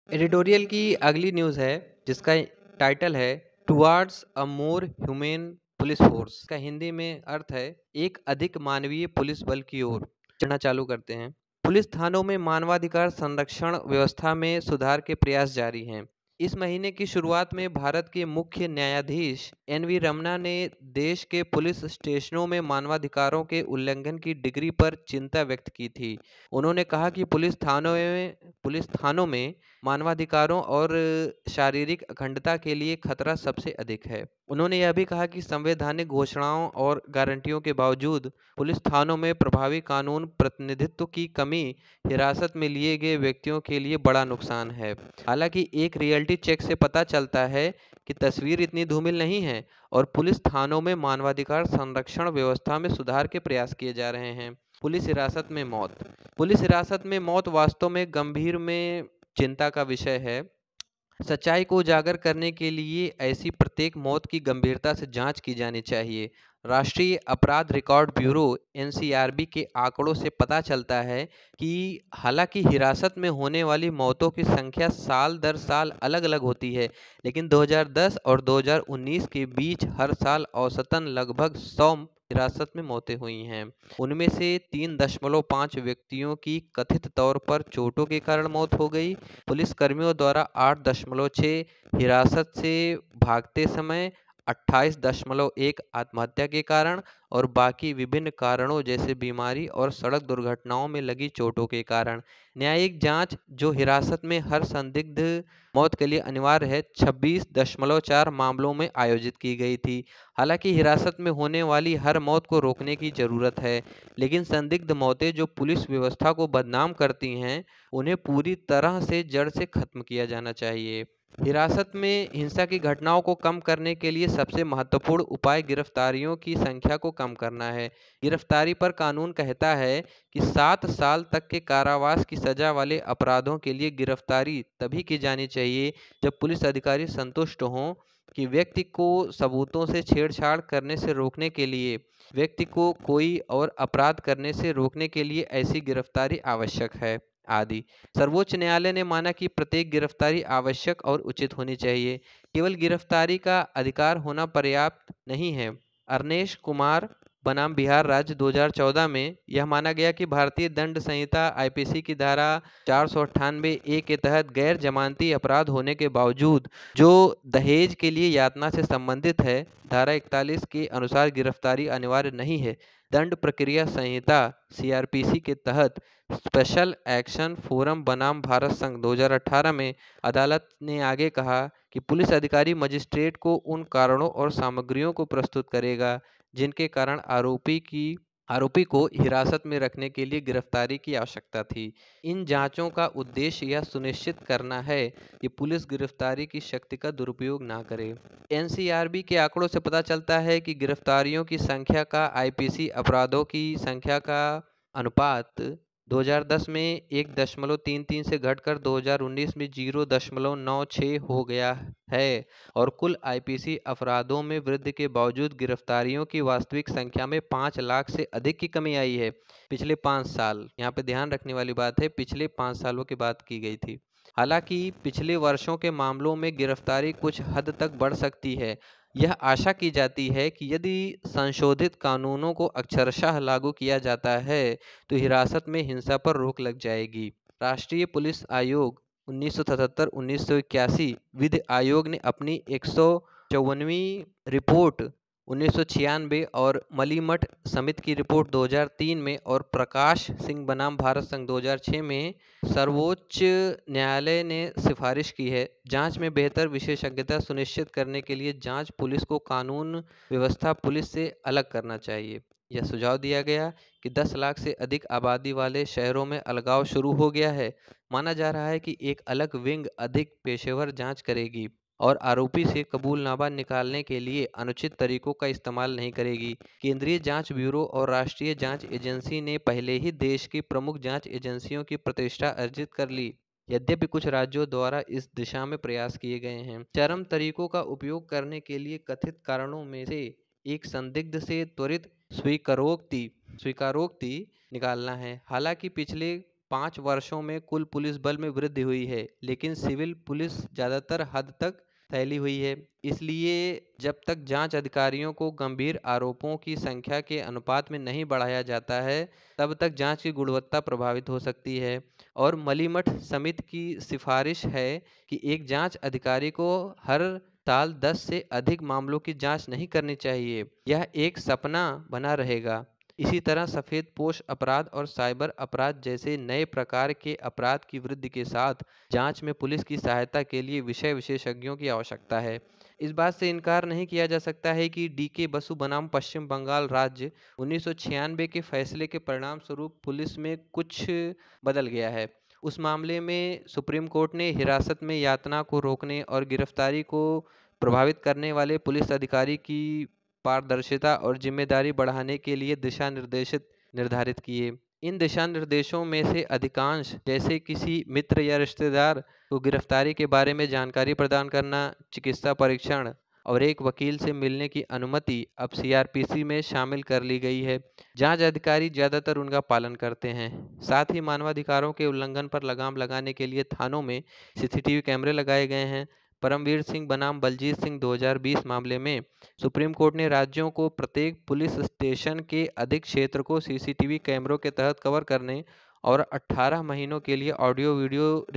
एडिटोरियल की अगली न्यूज़ है जिसका टाइटल है टुवार्ड्स अ मोर ह्यूमेन पुलिस फोर्स। का हिंदी में अर्थ है एक अधिक मानवीय पुलिस बल की ओर। चढ़ना चालू करते हैं। पुलिस थानों में मानवाधिकार संरक्षण व्यवस्था में सुधार के प्रयास जारी हैं। इस महीने की शुरुआत में भारत के मुख्य न्यायाधीश एन.वी. रमन्ना ने देश के पुलिस स्टेशनों में मानवाधिकारों के उल्लंघन की डिग्री पर चिंता व्यक्त की थी। उन्होंने कहा कि पुलिस थानों में मानवाधिकारों और शारीरिक अखंडता के लिए खतरा सबसे अधिक है। उन्होंने यह भी कहा कि संवैधानिक घोषणाओं और गारंटियों के बावजूद पुलिस थानों में प्रभावी कानून प्रतिनिधित्व की कमी हिरासत में लिए गए व्यक्तियों के लिए बड़ा नुकसान है। हालांकि एक रियलिटी चेक से पता चलता है कि तस्वीर इतनी धूमिल नहीं है और पुलिस थानों में मानवाधिकार संरक्षण व्यवस्था में सुधार के प्रयास किए जा रहे हैं। पुलिस हिरासत में मौत। पुलिस हिरासत में मौत वास्तव में गंभीर में चिंता का विषय है। सच्चाई को उजागर करने के लिए ऐसी प्रत्येक मौत की गंभीरता से जांच की जानी चाहिए। राष्ट्रीय अपराध रिकॉर्ड ब्यूरो एनसीआरबी के आंकड़ों से पता चलता है कि हालांकि हिरासत में होने वाली मौतों की संख्या साल दर साल अलग अलग होती है, लेकिन 2010 और 2019 के बीच हर साल औसतन लगभग 100 हिरासत में मौतें हुई हैं। उनमें से 3.5 व्यक्तियों की कथित तौर पर चोटों के कारण मौत हो गई। पुलिस कर्मियों द्वारा 8.6 हिरासत से भागते समय, 28.1 आत्महत्या के कारण और बाकी विभिन्न कारणों जैसे बीमारी और सड़क दुर्घटनाओं में लगी चोटों के कारण। न्यायिक जांच जो हिरासत में हर संदिग्ध मौत के लिए अनिवार्य है, 26.4 मामलों में आयोजित की गई थी। हालांकि हिरासत में होने वाली हर मौत को रोकने की जरूरत है, लेकिन संदिग्ध मौतें जो पुलिस व्यवस्था को बदनाम करती हैं, उन्हें पूरी तरह से जड़ से खत्म किया जाना चाहिए। हिरासत में हिंसा की घटनाओं को कम करने के लिए सबसे महत्वपूर्ण उपाय गिरफ्तारियों की संख्या को कम करना है। गिरफ्तारी पर कानून कहता है कि 7 साल तक के कारावास की सजा वाले अपराधों के लिए गिरफ्तारी तभी की जानी चाहिए जब पुलिस अधिकारी संतुष्ट हों कि व्यक्ति को सबूतों से छेड़छाड़ करने से रोकने के लिए, व्यक्ति को कोई और अपराध करने से रोकने के लिए ऐसी गिरफ्तारी आवश्यक है आदि। सर्वोच्च न्यायालय ने माना कि प्रत्येक गिरफ्तारी आवश्यक और उचित होनी चाहिए। केवल गिरफ्तारी का अधिकार होना पर्याप्त नहीं है। अरनेश कुमार बनाम बिहार राज्य 2014 में यह माना गया कि भारतीय दंड संहिता आईपीसी की धारा 498 ए के तहत गैर जमानती अपराध होने के बावजूद जो दहेज के लिए यातना से संबंधित है, धारा 41 के अनुसार गिरफ्तारी अनिवार्य नहीं है। दंड प्रक्रिया संहिता सीआरपीसी के तहत स्पेशल एक्शन फोरम बनाम भारत संघ 2018 में अदालत ने आगे कहा कि पुलिस अधिकारी मजिस्ट्रेट को उन कारणों और सामग्रियों को प्रस्तुत करेगा जिनके कारण आरोपी को हिरासत में रखने के लिए गिरफ्तारी की आवश्यकता थी। इन जांचों का उद्देश्य यह सुनिश्चित करना है कि पुलिस गिरफ्तारी की शक्ति का दुरुपयोग ना करे। एनसीआरबी के आंकड़ों से पता चलता है कि गिरफ्तारियों की संख्या का आईपीसी अपराधों की संख्या का अनुपात 2010 में 1.33 से घटकर 2019 में 0.96 हो गया है और कुल आईपीसी अपराधों में वृद्धि के बावजूद गिरफ्तारियों की वास्तविक संख्या में 5 लाख से अधिक की कमी आई है। पिछले 5 साल, यहाँ पे ध्यान रखने वाली बात है, पिछले 5 सालों की बात की गई थी। हालांकि पिछले वर्षों के मामलों में गिरफ्तारी कुछ हद तक बढ़ सकती है। यह आशा की जाती है कि यदि संशोधित कानूनों को अक्षरशः लागू किया जाता है तो हिरासत में हिंसा पर रोक लग जाएगी। राष्ट्रीय पुलिस आयोग 1977-1981 विधि आयोग ने अपनी 154वीं रिपोर्ट 1996 और मलीमठ समिति की रिपोर्ट 2003 में और प्रकाश सिंह बनाम भारत संघ 2006 में सर्वोच्च न्यायालय ने सिफारिश की है। जांच में बेहतर विशेषज्ञता सुनिश्चित करने के लिए जांच पुलिस को कानून व्यवस्था पुलिस से अलग करना चाहिए। यह सुझाव दिया गया कि 10 लाख से अधिक आबादी वाले शहरों में अलगाव शुरू हो गया है। माना जा रहा है कि एक अलग विंग अधिक पेशेवर जांच करेगी और आरोपी से कबूलनामा निकालने के लिए अनुचित तरीकों का इस्तेमाल नहीं करेगी। केंद्रीय जांच ब्यूरो और राष्ट्रीय जांच एजेंसी ने पहले ही देश की प्रमुख जांच एजेंसियों की प्रतिष्ठा अर्जित कर ली। यद्यपि कुछ राज्यों द्वारा इस दिशा में प्रयास किए गए हैं। चरम तरीकों का उपयोग करने के लिए कथित कारणों में से एक संदिग्ध से त्वरित स्वीकारोक्ति निकालना है। हालांकि पिछले 5 वर्षों में कुल पुलिस बल में वृद्धि हुई है, लेकिन सिविल पुलिस ज़्यादातर हद तक फैली हुई है। इसलिए जब तक जांच अधिकारियों को गंभीर आरोपों की संख्या के अनुपात में नहीं बढ़ाया जाता है, तब तक जांच की गुणवत्ता प्रभावित हो सकती है। और मलीमठ समिति की सिफारिश है कि एक जांच अधिकारी को हर साल 10 से अधिक मामलों की जांच नहीं करनी चाहिए। यह एक सपना बना रहेगा। इसी तरह सफ़ेद पोश अपराध और साइबर अपराध जैसे नए प्रकार के अपराध की वृद्धि के साथ जांच में पुलिस की सहायता के लिए विषय विशेषज्ञों की आवश्यकता है। इस बात से इनकार नहीं किया जा सकता है कि DK बसु बनाम पश्चिम बंगाल राज्य 1996 के फैसले के परिणाम स्वरूप पुलिस में कुछ बदल गया है। उस मामले में सुप्रीम कोर्ट ने हिरासत में यातना को रोकने और गिरफ्तारी को प्रभावित करने वाले पुलिस अधिकारी की पारदर्शिता और जिम्मेदारी बढ़ाने के लिए दिशा निर्धारित किए। इन दिशा निर्देशों में से अधिकांश, जैसे किसी मित्र या रिश्तेदार को गिरफ्तारी के बारे में जानकारी प्रदान करना, चिकित्सा परीक्षण और एक वकील से मिलने की अनुमति, अब CRPC में शामिल कर ली गई है। जांच अधिकारी ज़्यादातर उनका पालन करते हैं। साथ ही मानवाधिकारों के उल्लंघन पर लगाम लगाने के लिए थानों में CCTV कैमरे लगाए गए हैं। परमवीर सिंह बनाम बलजीत सिंह 2020 मामले में सुप्रीम कोर्ट ने राज्यों को प्रत्येक पुलिस स्टेशन के अधिक क्षेत्र को CCTV कैमरों के तहत कवर करने और 18 महीनों के लिए ऑडियो वीडियो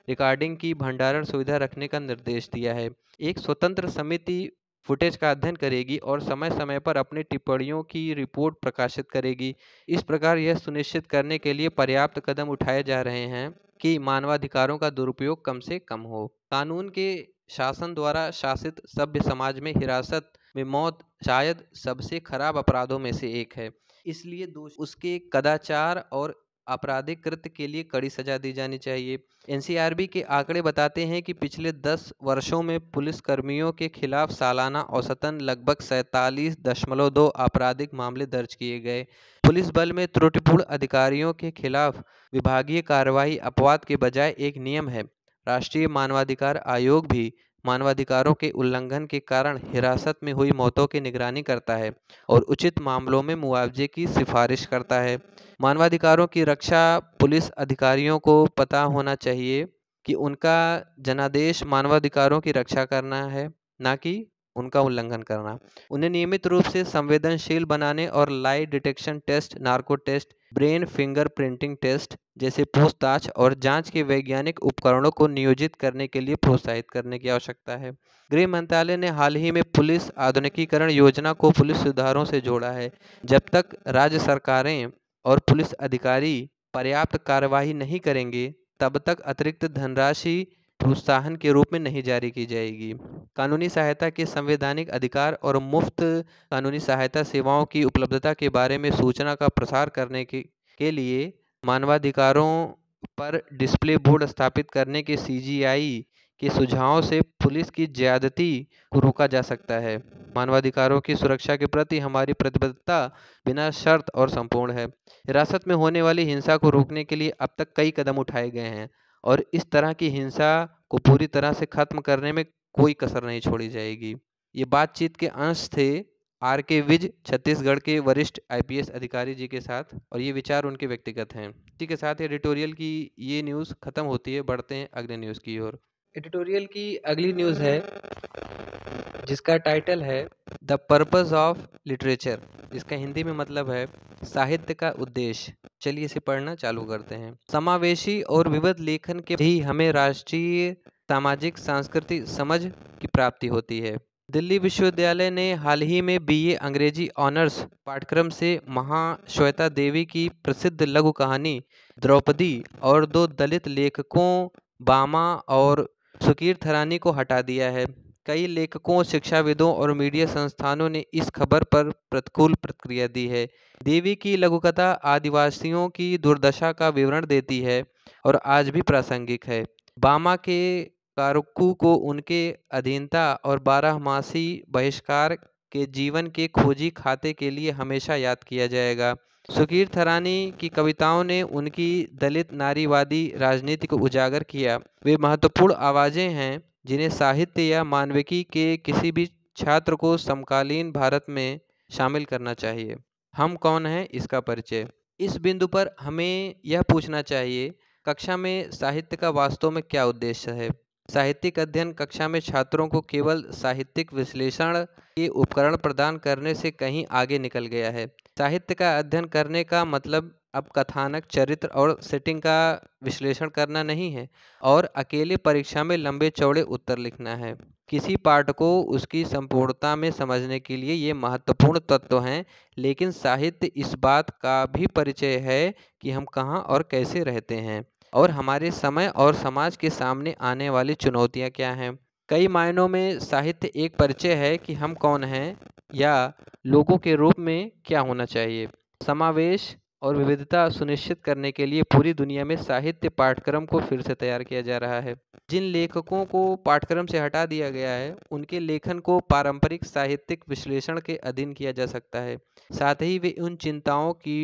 रिकॉर्डिंग की भंडारण सुविधा रखने का निर्देश दिया है। एक स्वतंत्र समिति फुटेज का अध्ययन करेगी और समय समय पर अपनी टिप्पणियों की रिपोर्ट प्रकाशित करेगी। इस प्रकार यह सुनिश्चित करने के लिए पर्याप्त कदम उठाए जा रहे हैं कि मानवाधिकारों का दुरुपयोग कम से कम हो। कानून के शासन द्वारा शासित सभ्य समाज में हिरासत में मौत शायद सबसे खराब अपराधों में से एक है। इसलिए उसके कदाचार और आपराधिक कृत्य के लिए कड़ी सजा दी जानी चाहिए। NCRB के आंकड़े बताते हैं कि पिछले 10 वर्षों में पुलिसकर्मियों के खिलाफ सालाना औसतन लगभग 47.2 आपराधिक मामले दर्ज किए गए। पुलिस बल में त्रुटिपूर्ण अधिकारियों के खिलाफ विभागीय कार्रवाई अपवाद के बजाय एक नियम है। राष्ट्रीय मानवाधिकार आयोग भी मानवाधिकारों के उल्लंघन के कारण हिरासत में हुई मौतों की निगरानी करता है और उचित मामलों में मुआवजे की सिफारिश करता है। मानवाधिकारों की रक्षा पुलिस अधिकारियों को पता होना चाहिए कि उनका जनादेश मानवाधिकारों की रक्षा करना है, ना कि उनका उल्लंघन करना। उन्हें नियमित रूप से संवेदनशील बनाने और lie detection test, narco test, brain fingerprinting test जैसे पूछताछ और जांच के वैज्ञानिक उपकरणों को नियोजित करने के लिए प्रोत्साहित करने की आवश्यकता है। गृह मंत्रालय ने हाल ही में पुलिस आधुनिकीकरण योजना को पुलिस सुधारों से जोड़ा है। जब तक राज्य सरकारें और पुलिस अधिकारी पर्याप्त कार्यवाही नहीं करेंगे, तब तक अतिरिक्त धनराशि प्रोत्साहन के रूप में नहीं जारी की जाएगी। कानूनी सहायता के संवैधानिक अधिकार और मुफ्त कानूनी सहायता सेवाओं की उपलब्धता के बारे में सूचना का प्रसार करने के लिए मानवाधिकारों पर डिस्प्ले बोर्ड स्थापित करने के CGI के सुझावों से पुलिस की ज्यादती को रोका जा सकता है। मानवाधिकारों की सुरक्षा के प्रति हमारी प्रतिबद्धता बिना शर्त और संपूर्ण है। हिरासत में होने वाली हिंसा को रोकने के लिए अब तक कई कदम उठाए गए हैं और इस तरह की हिंसा को पूरी तरह से खत्म करने में कोई कसर नहीं छोड़ी जाएगी। ये बातचीत के अंश थे RK विज, छत्तीसगढ़ के वरिष्ठ IPS अधिकारी जी के साथ, और ये विचार उनके व्यक्तिगत हैं। इसी के साथ एडिटोरियल की ये न्यूज़ खत्म होती है। बढ़ते हैं अगले न्यूज़ की ओर। एडिटोरियल की अगली न्यूज़ है जिसका टाइटल है द पर्पस ऑफ लिटरेचर। इसका हिंदी में मतलब है साहित्य का उद्देश्य। चलिए इसे पढ़ना चालू करते हैं। समावेशी और विविध लेखन के ही हमें राष्ट्रीय सामाजिक सांस्कृतिक समझ की प्राप्ति होती है। दिल्ली विश्वविद्यालय ने हाल ही में बीए अंग्रेजी ऑनर्स पाठ्यक्रम से महाश्वेता देवी की प्रसिद्ध लघु कहानी द्रौपदी और दो दलित लेखकों बामा और सुकीर थरानी को हटा दिया है। कई लेखकों, शिक्षाविदों और मीडिया संस्थानों ने इस खबर पर प्रतिकूल प्रतिक्रिया दी है। देवी की लघुकथा आदिवासियों की दुर्दशा का विवरण देती है और आज भी प्रासंगिक है। बामा के कारकू को उनके अधीनता और बारहमासी बहिष्कार के जीवन के खोजी खाते के लिए हमेशा याद किया जाएगा। सुकीर थरानी की कविताओं ने उनकी दलित नारीवादी राजनीति को उजागर किया। वे महत्वपूर्ण आवाजें हैं जिन्हें साहित्य या मानविकी के किसी भी छात्र को समकालीन भारत में शामिल करना चाहिए। हम कौन हैं, इसका परिचय। इस बिंदु पर हमें यह पूछना चाहिए, कक्षा में साहित्य का वास्तव में क्या उद्देश्य है। साहित्यिक अध्ययन कक्षा में छात्रों को केवल साहित्यिक विश्लेषण के उपकरण प्रदान करने से कहीं आगे निकल गया है। साहित्य का अध्ययन करने का मतलब अब कथानक, चरित्र और सेटिंग का विश्लेषण करना नहीं है और अकेले परीक्षा में लंबे चौड़े उत्तर लिखना है। किसी पाठ को उसकी संपूर्णता में समझने के लिए ये महत्वपूर्ण तत्व हैं, लेकिन साहित्य इस बात का भी परिचय है कि हम कहाँ और कैसे रहते हैं और हमारे समय और समाज के सामने आने वाली चुनौतियाँ क्या हैं। कई मायनों में साहित्य एक परिचय है कि हम कौन हैं या लोगों के रूप में क्या होना चाहिए। समावेश और विविधता सुनिश्चित करने के लिए पूरी दुनिया में साहित्य पाठ्यक्रम को फिर से तैयार किया जा रहा है। जिन लेखकों को पाठ्यक्रम से हटा दिया गया है, उनके लेखन को पारंपरिक साहित्यिक विश्लेषण के अधीन किया जा सकता है। साथ ही वे उन चिंताओं की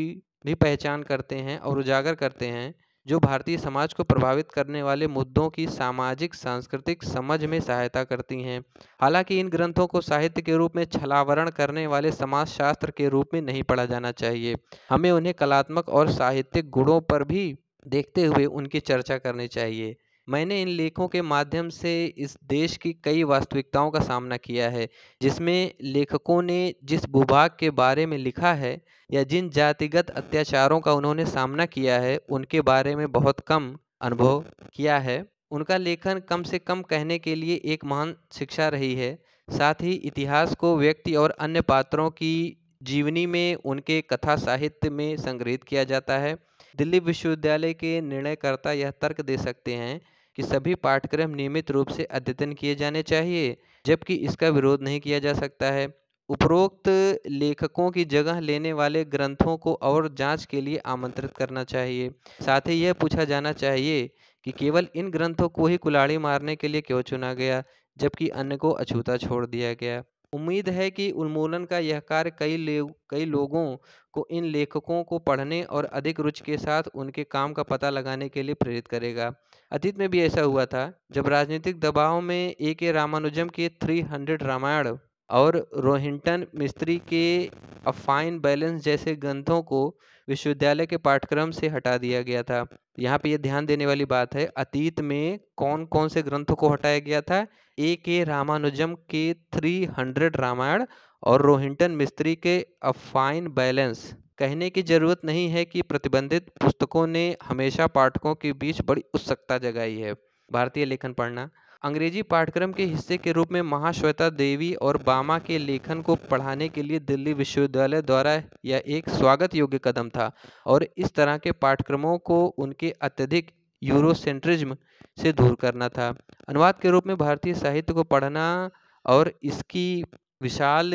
भी पहचान करते हैं और उजागर करते हैं जो भारतीय समाज को प्रभावित करने वाले मुद्दों की सामाजिक सांस्कृतिक समझ में सहायता करती हैं। हालांकि इन ग्रंथों को साहित्य के रूप में छलावरण करने वाले समाजशास्त्र के रूप में नहीं पढ़ा जाना चाहिए। हमें उन्हें कलात्मक और साहित्यिक गुणों पर भी देखते हुए उनकी चर्चा करनी चाहिए। मैंने इन लेखों के माध्यम से इस देश की कई वास्तविकताओं का सामना किया है, जिसमें लेखकों ने जिस भूभाग के बारे में लिखा है या जिन जातिगत अत्याचारों का उन्होंने सामना किया है, उनके बारे में बहुत कम अनुभव किया है। उनका लेखन कम से कम कहने के लिए एक महान शिक्षा रही है। साथ ही इतिहास को व्यक्ति और अन्य पात्रों की जीवनी में उनके कथा साहित्य में संग्रहित किया जाता है। दिल्ली विश्वविद्यालय के निर्णयकर्ता यह तर्क दे सकते हैं कि सभी पाठ्यक्रम नियमित रूप से अद्यतन किए जाने चाहिए, जबकि इसका विरोध नहीं किया जा सकता है। उपरोक्त लेखकों की जगह लेने वाले ग्रंथों को और जांच के लिए आमंत्रित करना चाहिए। साथ ही यह पूछा जाना चाहिए कि केवल इन ग्रंथों को ही कुल्हाड़ी मारने के लिए क्यों चुना गया, जबकि अन्य को अछूता छोड़ दिया गया। उम्मीद है कि उन्मूलन का यह कार्य कई लोगों को इन लेखकों को पढ़ने और अधिक रुचि के साथ उनके काम का पता लगाने के लिए प्रेरित करेगा। अतीत में भी ऐसा हुआ था, जब राजनीतिक दबाव में ए रामानुजम के 300 रामायण और रोहिंटन मिस्त्री के अ फाइन बैलेंस जैसे ग्रंथों को विश्वविद्यालय के पाठ्यक्रम से हटा दिया गया था। यहाँ पे ये ध्यान देने वाली बात है, अतीत में कौन कौन से ग्रंथों को हटाया गया था। ए रामानुजम के 300 रामायण और रोहिंटन मिस्त्री के अ फाइन बैलेंस। कहने की जरूरत नहीं है कि प्रतिबंधित पुस्तकों ने हमेशा पाठकों के बीच बड़ी उत्सुकता जगाई है। भारतीय लेखन पढ़ना। अंग्रेजी पाठ्यक्रम के हिस्से के रूप में महाश्वेता देवी और बामा के लेखन को पढ़ाने के लिए दिल्ली विश्वविद्यालय द्वारा यह एक स्वागत योग्य कदम था और इस तरह के पाठ्यक्रमों को उनके अत्यधिक यूरोसेंट्रिज्म से दूर करना था। अनुवाद के रूप में भारतीय साहित्य को पढ़ना और इसकी विशाल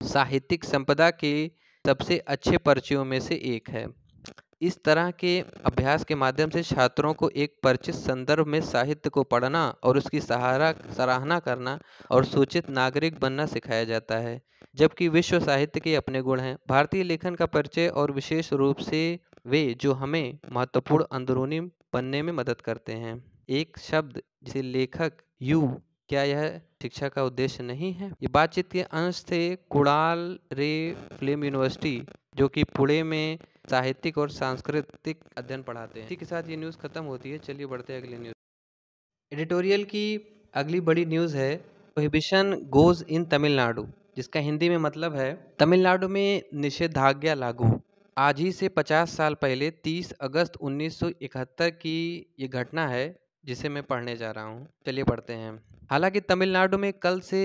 साहित्यिक संपदा के सबसे अच्छे परिचयों में से एक है। इस तरह के अभ्यास के माध्यम से छात्रों को एक परिचित संदर्भ में साहित्य को पढ़ना और उसकी सराहना करना और सूचित नागरिक बनना सिखाया जाता है, जबकि विश्व साहित्य के अपने गुण हैं। भारतीय लेखन का परिचय और विशेष रूप से वे जो हमें महत्वपूर्ण अंदरूनी बनने में मदद करते हैं। एक शब्द जिसे लेखक यू, क्या यह शिक्षा का उद्देश्य नहीं है। ये बातचीत के अंश थे कुणाल रे फिल्म यूनिवर्सिटी, जो कि पुणे में साहित्यिक और सांस्कृतिक अध्ययन पढ़ाते हैं। इसी के साथ ये न्यूज़ खत्म होती है। चलिए बढ़ते हैं अगली न्यूज़। एडिटोरियल की अगली बड़ी न्यूज़ है प्रोहिबिशन गोज इन तमिलनाडु, जिसका हिंदी में मतलब है तमिलनाडु में निषेधाज्ञा लागू। आज ही से 50 साल पहले 30 अगस्त 1971 की ये घटना है जिसे मैं पढ़ने जा रहा हूँ। चलिए पढ़ते हैं। हालांकि तमिलनाडु में कल से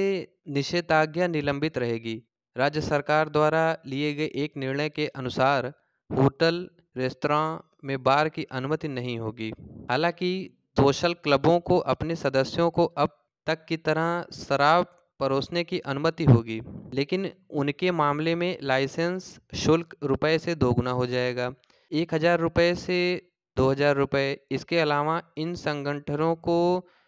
निषेधाज्ञा निलंबित रहेगी। राज्य सरकार द्वारा लिए गए एक निर्णय के अनुसार होटल रेस्तरां में बार की अनुमति नहीं होगी। हालांकि सोशल क्लबों को अपने सदस्यों को अब तक की तरह शराब परोसने की अनुमति होगी, लेकिन उनके मामले में लाइसेंस शुल्क रुपए से दोगुना हो जाएगा, 1000 रुपये से 2000 रुपये। इसके अलावा इन संगठनों को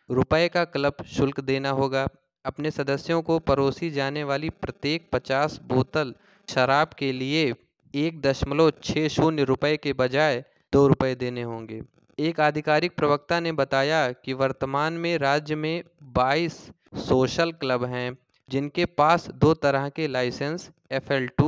रुपए का क्लब शुल्क देना होगा। अपने सदस्यों को परोसी जाने वाली प्रत्येक 50 बोतल शराब के लिए 1.60 रुपये के बजाय 2 रुपये देने होंगे। एक आधिकारिक प्रवक्ता ने बताया कि वर्तमान में राज्य में 22 सोशल क्लब हैं जिनके पास 2 तरह के लाइसेंस FL2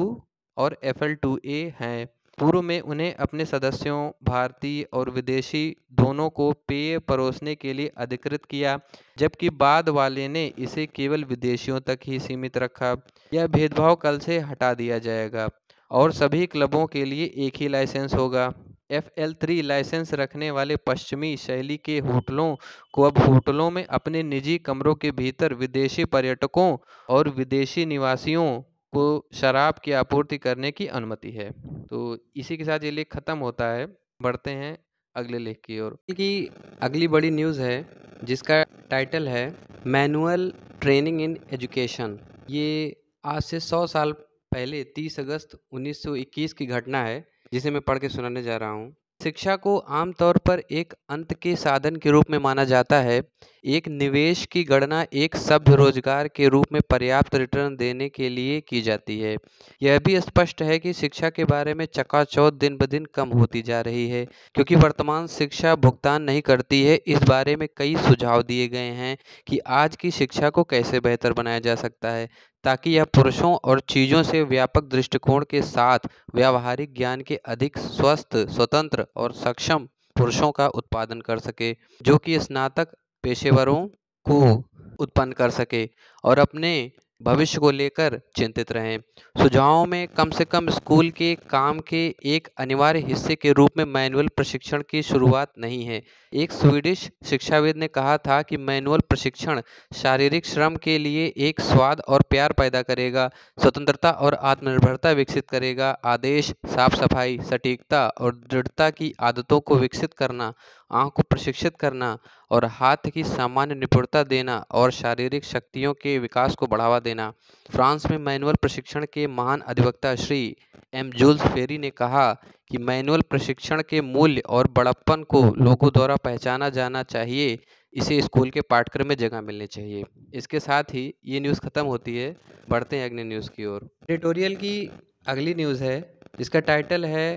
और FL2A हैं। पूर्व में उन्हें अपने सदस्यों भारतीय और विदेशी दोनों को पेय परोसने के लिए अधिकृत किया, जबकि बाद वाले ने इसे केवल विदेशियों तक ही सीमित रखा। यह भेदभाव कल से हटा दिया जाएगा और सभी क्लबों के लिए एक ही लाइसेंस होगा। FL3 लाइसेंस रखने वाले पश्चिमी शैली के होटलों को अब होटलों में अपने निजी कमरों के भीतर विदेशी पर्यटकों और विदेशी निवासियों को शराब की आपूर्ति करने की अनुमति है। तो इसी के साथ ये लेख खत्म होता है। बढ़ते हैं अगले लेख की ओर। कि अगली बड़ी न्यूज़ है जिसका टाइटल है मैनुअल ट्रेनिंग इन एजुकेशन। ये आज से 100 साल पहले 30 अगस्त 1921 की घटना है जिसे मैं पढ़ के सुनाने जा रहा हूँ। शिक्षा को आमतौर पर एक अंत के साधन के रूप में माना जाता है। एक निवेश की गणना एक सभ्य रोजगार के रूप में पर्याप्त रिटर्न देने के लिए की जाती है। यह भी स्पष्ट है कि शिक्षा के बारे में चकाचौंध दिन ब दिन कम होती जा रही है, क्योंकि वर्तमान शिक्षा भुगतान नहीं करती है। इस बारे में कई सुझाव दिए गए हैं कि आज की शिक्षा को कैसे बेहतर बनाया जा सकता है ताकि यह पुरुषों और चीज़ों से व्यापक दृष्टिकोण के साथ व्यावहारिक ज्ञान के अधिक स्वस्थ, स्वतंत्र और सक्षम पुरुषों का उत्पादन कर सके, जो कि स्नातक पेशेवरों को उत्पन्न कर सके और अपने भविष्य को लेकर चिंतित रहें। सुझावों में कम से कम स्कूल के काम के एक अनिवार्य हिस्से के रूप में मैनुअल प्रशिक्षण की शुरुआत नहीं है। एक स्वीडिश शिक्षाविद ने कहा था कि मैनुअल प्रशिक्षण शारीरिक श्रम के लिए एक स्वाद और प्यार पैदा करेगा, स्वतंत्रता और आत्मनिर्भरता विकसित करेगा, आदेश, साफ सफाई, सटीकता और दृढ़ता की आदतों को विकसित करना, आंख को प्रशिक्षित करना और हाथ की सामान्य निपुणता देना और शारीरिक शक्तियों के विकास को बढ़ावा देना। फ्रांस में मैनुअल प्रशिक्षण के महान अधिवक्ता श्री जूल्स फेरी ने कहा कि मैनुअल प्रशिक्षण के मूल्य और बड़प्पन को लोगों द्वारा पहचाना जाना चाहिए। इसे स्कूल के पाठ्यक्रम में जगह मिलनी चाहिए। इसके साथ ही ये न्यूज़ खत्म होती है। बढ़ते हैं अगले न्यूज़ की ओर। एडिटोरियल की अगली न्यूज़ है जिसका टाइटल है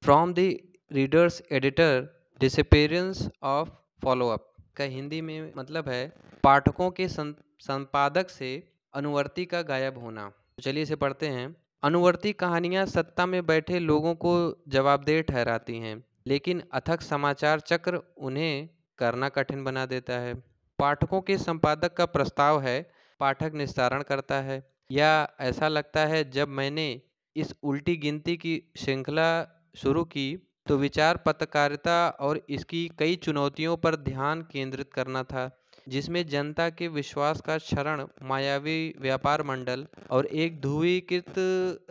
from the readers editor disappearance of follow up. का हिंदी में मतलब है पाठकों के संपादक से अनुवर्ती का गायब होना। तो चलिए इसे पढ़ते हैं। अनुवर्ती कहानियां सत्ता में बैठे लोगों को जवाबदेह ठहराती हैं, लेकिन अथक समाचार चक्र उन्हें करना कठिन बना देता है। पाठकों के संपादक का प्रस्ताव है, पाठक निस्तारण करता है। या ऐसा लगता है जब मैंने इस उल्टी गिनती की श्रृंखला शुरू की तो विचार पत्रकारिता और इसकी कई चुनौतियों पर ध्यान केंद्रित करना था, जिसमें जनता के विश्वास का क्षरण, मायावी व्यापार मंडल और एक ध्रुवीकृत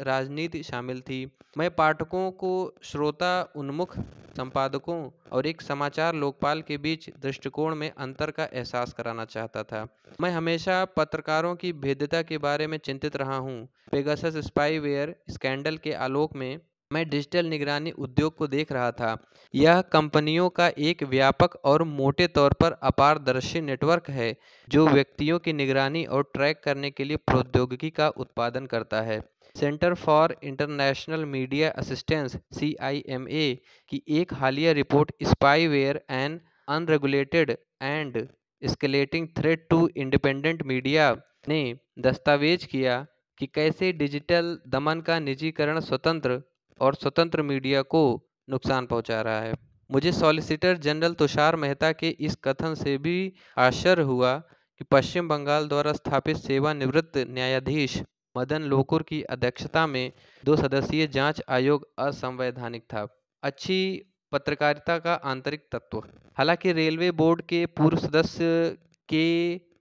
राजनीति शामिल थी। मैं पाठकों को श्रोता उन्मुख संपादकों और एक समाचार लोकपाल के बीच दृष्टिकोण में अंतर का एहसास कराना चाहता था। मैं हमेशा पत्रकारों की भेद्यता के बारे में चिंतित रहा हूँ। पेगासस स्पाईवेयर स्कैंडल के आलोक में मैं डिजिटल निगरानी उद्योग को देख रहा था। यह कंपनियों का एक व्यापक और मोटे तौर पर अपारदर्शी नेटवर्क है जो व्यक्तियों की निगरानी और ट्रैक करने के लिए प्रौद्योगिकी का उत्पादन करता है। Centre for international media assistance CIMA की एक हालिया report spyware and unregulated and escalating threat to independent media ने दस्तावेज किया कि कैसे डिजिटल दमन का निजीकरण स्वतंत्र मीडिया को नुकसान पहुंचा रहा है। मुझे सॉलिसिटर जनरल तुषार मेहता के इस कथन से भी आश्चर्य हुआ कि पश्चिम बंगाल द्वारा स्थापित सेवानिवृत्त न्यायाधीश मदन लोकुर की अध्यक्षता में 2 सदस्यीय जांच आयोग असंवैधानिक था। अच्छी पत्रकारिता का आंतरिक तत्व। हालांकि रेलवे बोर्ड के पूर्व सदस्य के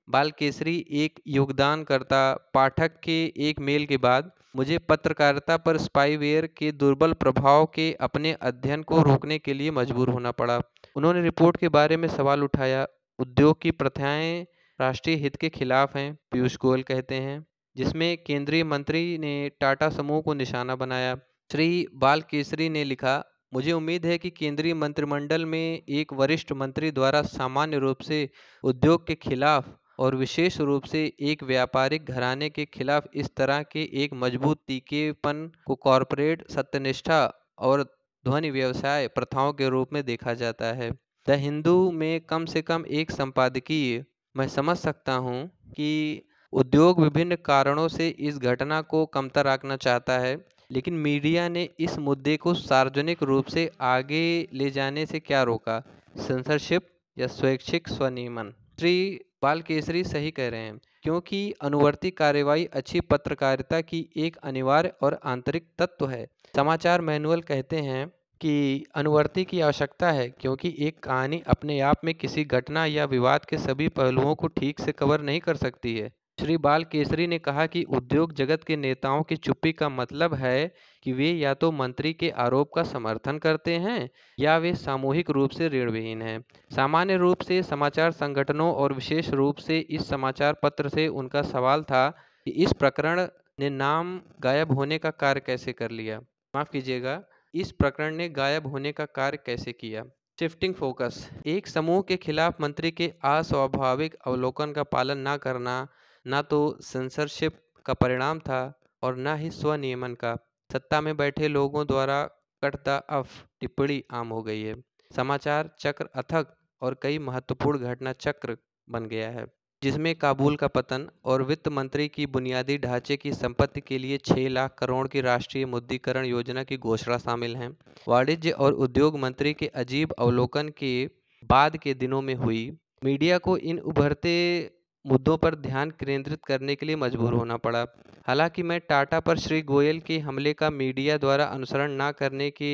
बालकेसरी एक योगदानकर्ता पाठक के एक मेल के बाद मुझे पत्रकारिता पर स्पाईवेयर के दुर्बल प्रभाव के अपने अध्ययन को रोकने के लिए मजबूर होना पड़ा। उन्होंने रिपोर्ट के बारे में सवाल उठाया। उद्योग की प्रथाएं राष्ट्रीय हित के खिलाफ हैं, पीयूष गोयल कहते हैं, जिसमें केंद्रीय मंत्री ने टाटा समूह को निशाना बनाया। श्री बालकेसरी ने लिखा, मुझे उम्मीद है कि केंद्रीय मंत्रिमंडल में एक वरिष्ठ मंत्री द्वारा सामान्य रूप से उद्योग के खिलाफ और विशेष रूप से एक व्यापारिक घराने के खिलाफ इस तरह के एक मजबूत तीखेपन को कॉरपोरेट सत्यनिष्ठा और ध्वनि व्यवसाय प्रथाओं के रूप में देखा जाता है। द हिंदू में कम से कम एक संपादकीय। मैं समझ सकता हूं कि उद्योग विभिन्न कारणों से इस घटना को कमतर आंकना चाहता है, लेकिन मीडिया ने इस मुद्दे को सार्वजनिक रूप से आगे ले जाने से क्या रोका? सेंसरशिप या स्वैच्छिक स्वनियमन? श्री बालकेसरी सही कह रहे हैं, क्योंकि अनुवर्ती कार्रवाई अच्छी पत्रकारिता की एक अनिवार्य और आंतरिक तत्व है। समाचार मैनुअल कहते हैं कि अनुवर्ती की आवश्यकता है, क्योंकि एक कहानी अपने आप में किसी घटना या विवाद के सभी पहलुओं को ठीक से कवर नहीं कर सकती है। श्री बालकेसरी ने कहा कि उद्योग जगत के नेताओं की चुप्पी का मतलब है कि वे या तो मंत्री के आरोप का समर्थन करते हैं या वे सामूहिक रूप से ऋणविहीन हैं। सामान्य रूप से समाचार संगठनों और विशेष रूप से इस समाचार पत्र से उनका सवाल था कि इस प्रकरण ने नाम गायब होने का कार्य कैसे कर लिया। माफ कीजिएगा, इस प्रकरण ने गायब होने का कार्य कैसे किया। Shifting focus. एक समूह के खिलाफ मंत्री के अस्वाभाविक अवलोकन का पालन न करना न तो सेंसरशिप का परिणाम था और न ही स्वनियमन का। सत्ता में बैठे लोगों द्वारा कट द अफ टिप्पणी आम हो गई है। समाचार चक्र अथक और कई महत्वपूर्ण घटना चक्र बन गया है, जिसमें काबुल का पतन और वित्त मंत्री की बुनियादी ढांचे की संपत्ति के लिए 6 लाख करोड़ की राष्ट्रीय मुद्रीकरण योजना की घोषणा शामिल है। वाणिज्य और उद्योग मंत्री के अजीब अवलोकन के बाद के दिनों में हुई। मीडिया को इन उभरते मुद्दों पर ध्यान केंद्रित करने के लिए मजबूर होना पड़ा। हालांकि मैं टाटा पर श्री गोयल के हमले का मीडिया द्वारा अनुसरण न करने के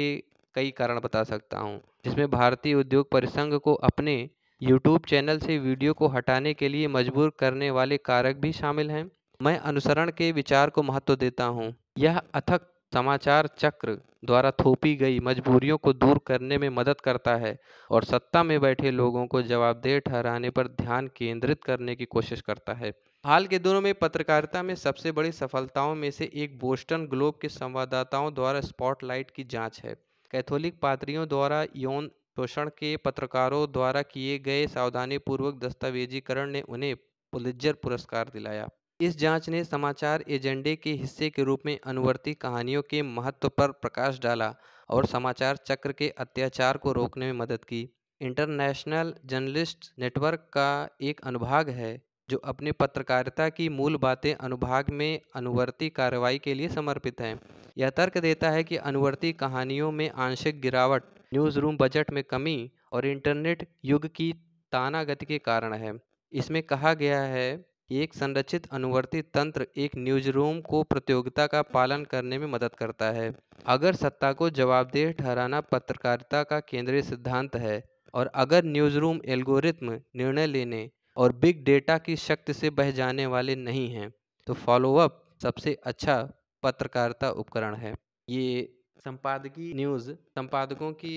कई कारण बता सकता हूं, जिसमें भारतीय उद्योग परिसंघ को अपने यूट्यूब चैनल से वीडियो को हटाने के लिए मजबूर करने वाले कारक भी शामिल हैं। मैं अनुसरण के विचार को महत्व देता हूं। यह अथक समाचार चक्र द्वारा थोपी गई मजबूरियों को दूर करने में मदद करता है और सत्ता में बैठे लोगों को जवाबदेह ठहराने पर ध्यान केंद्रित करने की कोशिश करता है। हाल के दिनों में पत्रकारिता में सबसे बड़ी सफलताओं में से एक बोस्टन ग्लोब के संवाददाताओं द्वारा स्पॉटलाइट की जांच है। कैथोलिक पादरियों द्वारा यौन शोषण के पत्रकारों द्वारा किए गए सावधानीपूर्वक दस्तावेजीकरण ने उन्हें पुलित्जर पुरस्कार दिलाया। इस जांच ने समाचार एजेंडे के हिस्से के रूप में अनुवर्ती कहानियों के महत्व पर प्रकाश डाला और समाचार चक्र के अत्याचार को रोकने में मदद की। इंटरनेशनल जर्नलिस्ट नेटवर्क का एक अनुभाग है जो अपनी पत्रकारिता की मूल बातें अनुभाग में अनुवर्ती कार्रवाई के लिए समर्पित है। यह तर्क देता है कि अनुवर्ती कहानियों में आंशिक गिरावट न्यूज़ रूम बजट में कमी और इंटरनेट युग की तानागति के कारण है। इसमें कहा गया है कि एक संरचित अनुवर्ती तंत्र एक न्यूज़रूम को प्रतियोगिता का पालन करने में मदद करता है। अगर सत्ता को जवाबदेह ठहराना पत्रकारिता का केंद्रीय सिद्धांत है और अगर न्यूज़रूम एल्गोरिथ्म निर्णय लेने और बिग डेटा की शक्ति से बह जाने वाले नहीं हैं, तो फॉलोअप सबसे अच्छा पत्रकारिता उपकरण है। ये संपादकीय न्यूज़ संपादकों की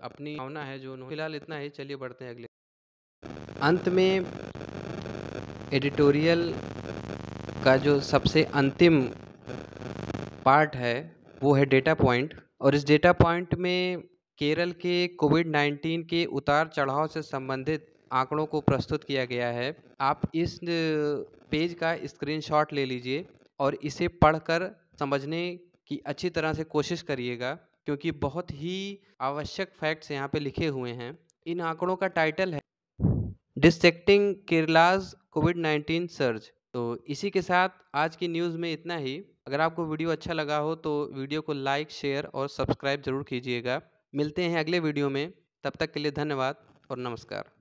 अपनी भावना है जो उन्होंने। फिलहाल इतना ही, चलिए बढ़ते हैं अगले। अंत में एडिटोरियल का जो सबसे अंतिम पार्ट है वो है डेटा पॉइंट, और इस डेटा पॉइंट में केरल के कोविड-19 के उतार चढ़ाव से संबंधित आंकड़ों को प्रस्तुत किया गया है। आप इस पेज का स्क्रीनशॉट ले लीजिए और इसे पढ़कर समझने की अच्छी तरह से कोशिश करिएगा, क्योंकि बहुत ही आवश्यक फैक्ट्स यहाँ पे लिखे हुए हैं। इन आंकड़ों का टाइटल है डिसेक्टिंग केरलाज कोविड-19 सर्ज। तो इसी के साथ आज की न्यूज़ में इतना ही। अगर आपको वीडियो अच्छा लगा हो तो वीडियो को लाइक, शेयर और सब्सक्राइब जरूर कीजिएगा। मिलते हैं अगले वीडियो में, तब तक के लिए धन्यवाद और नमस्कार।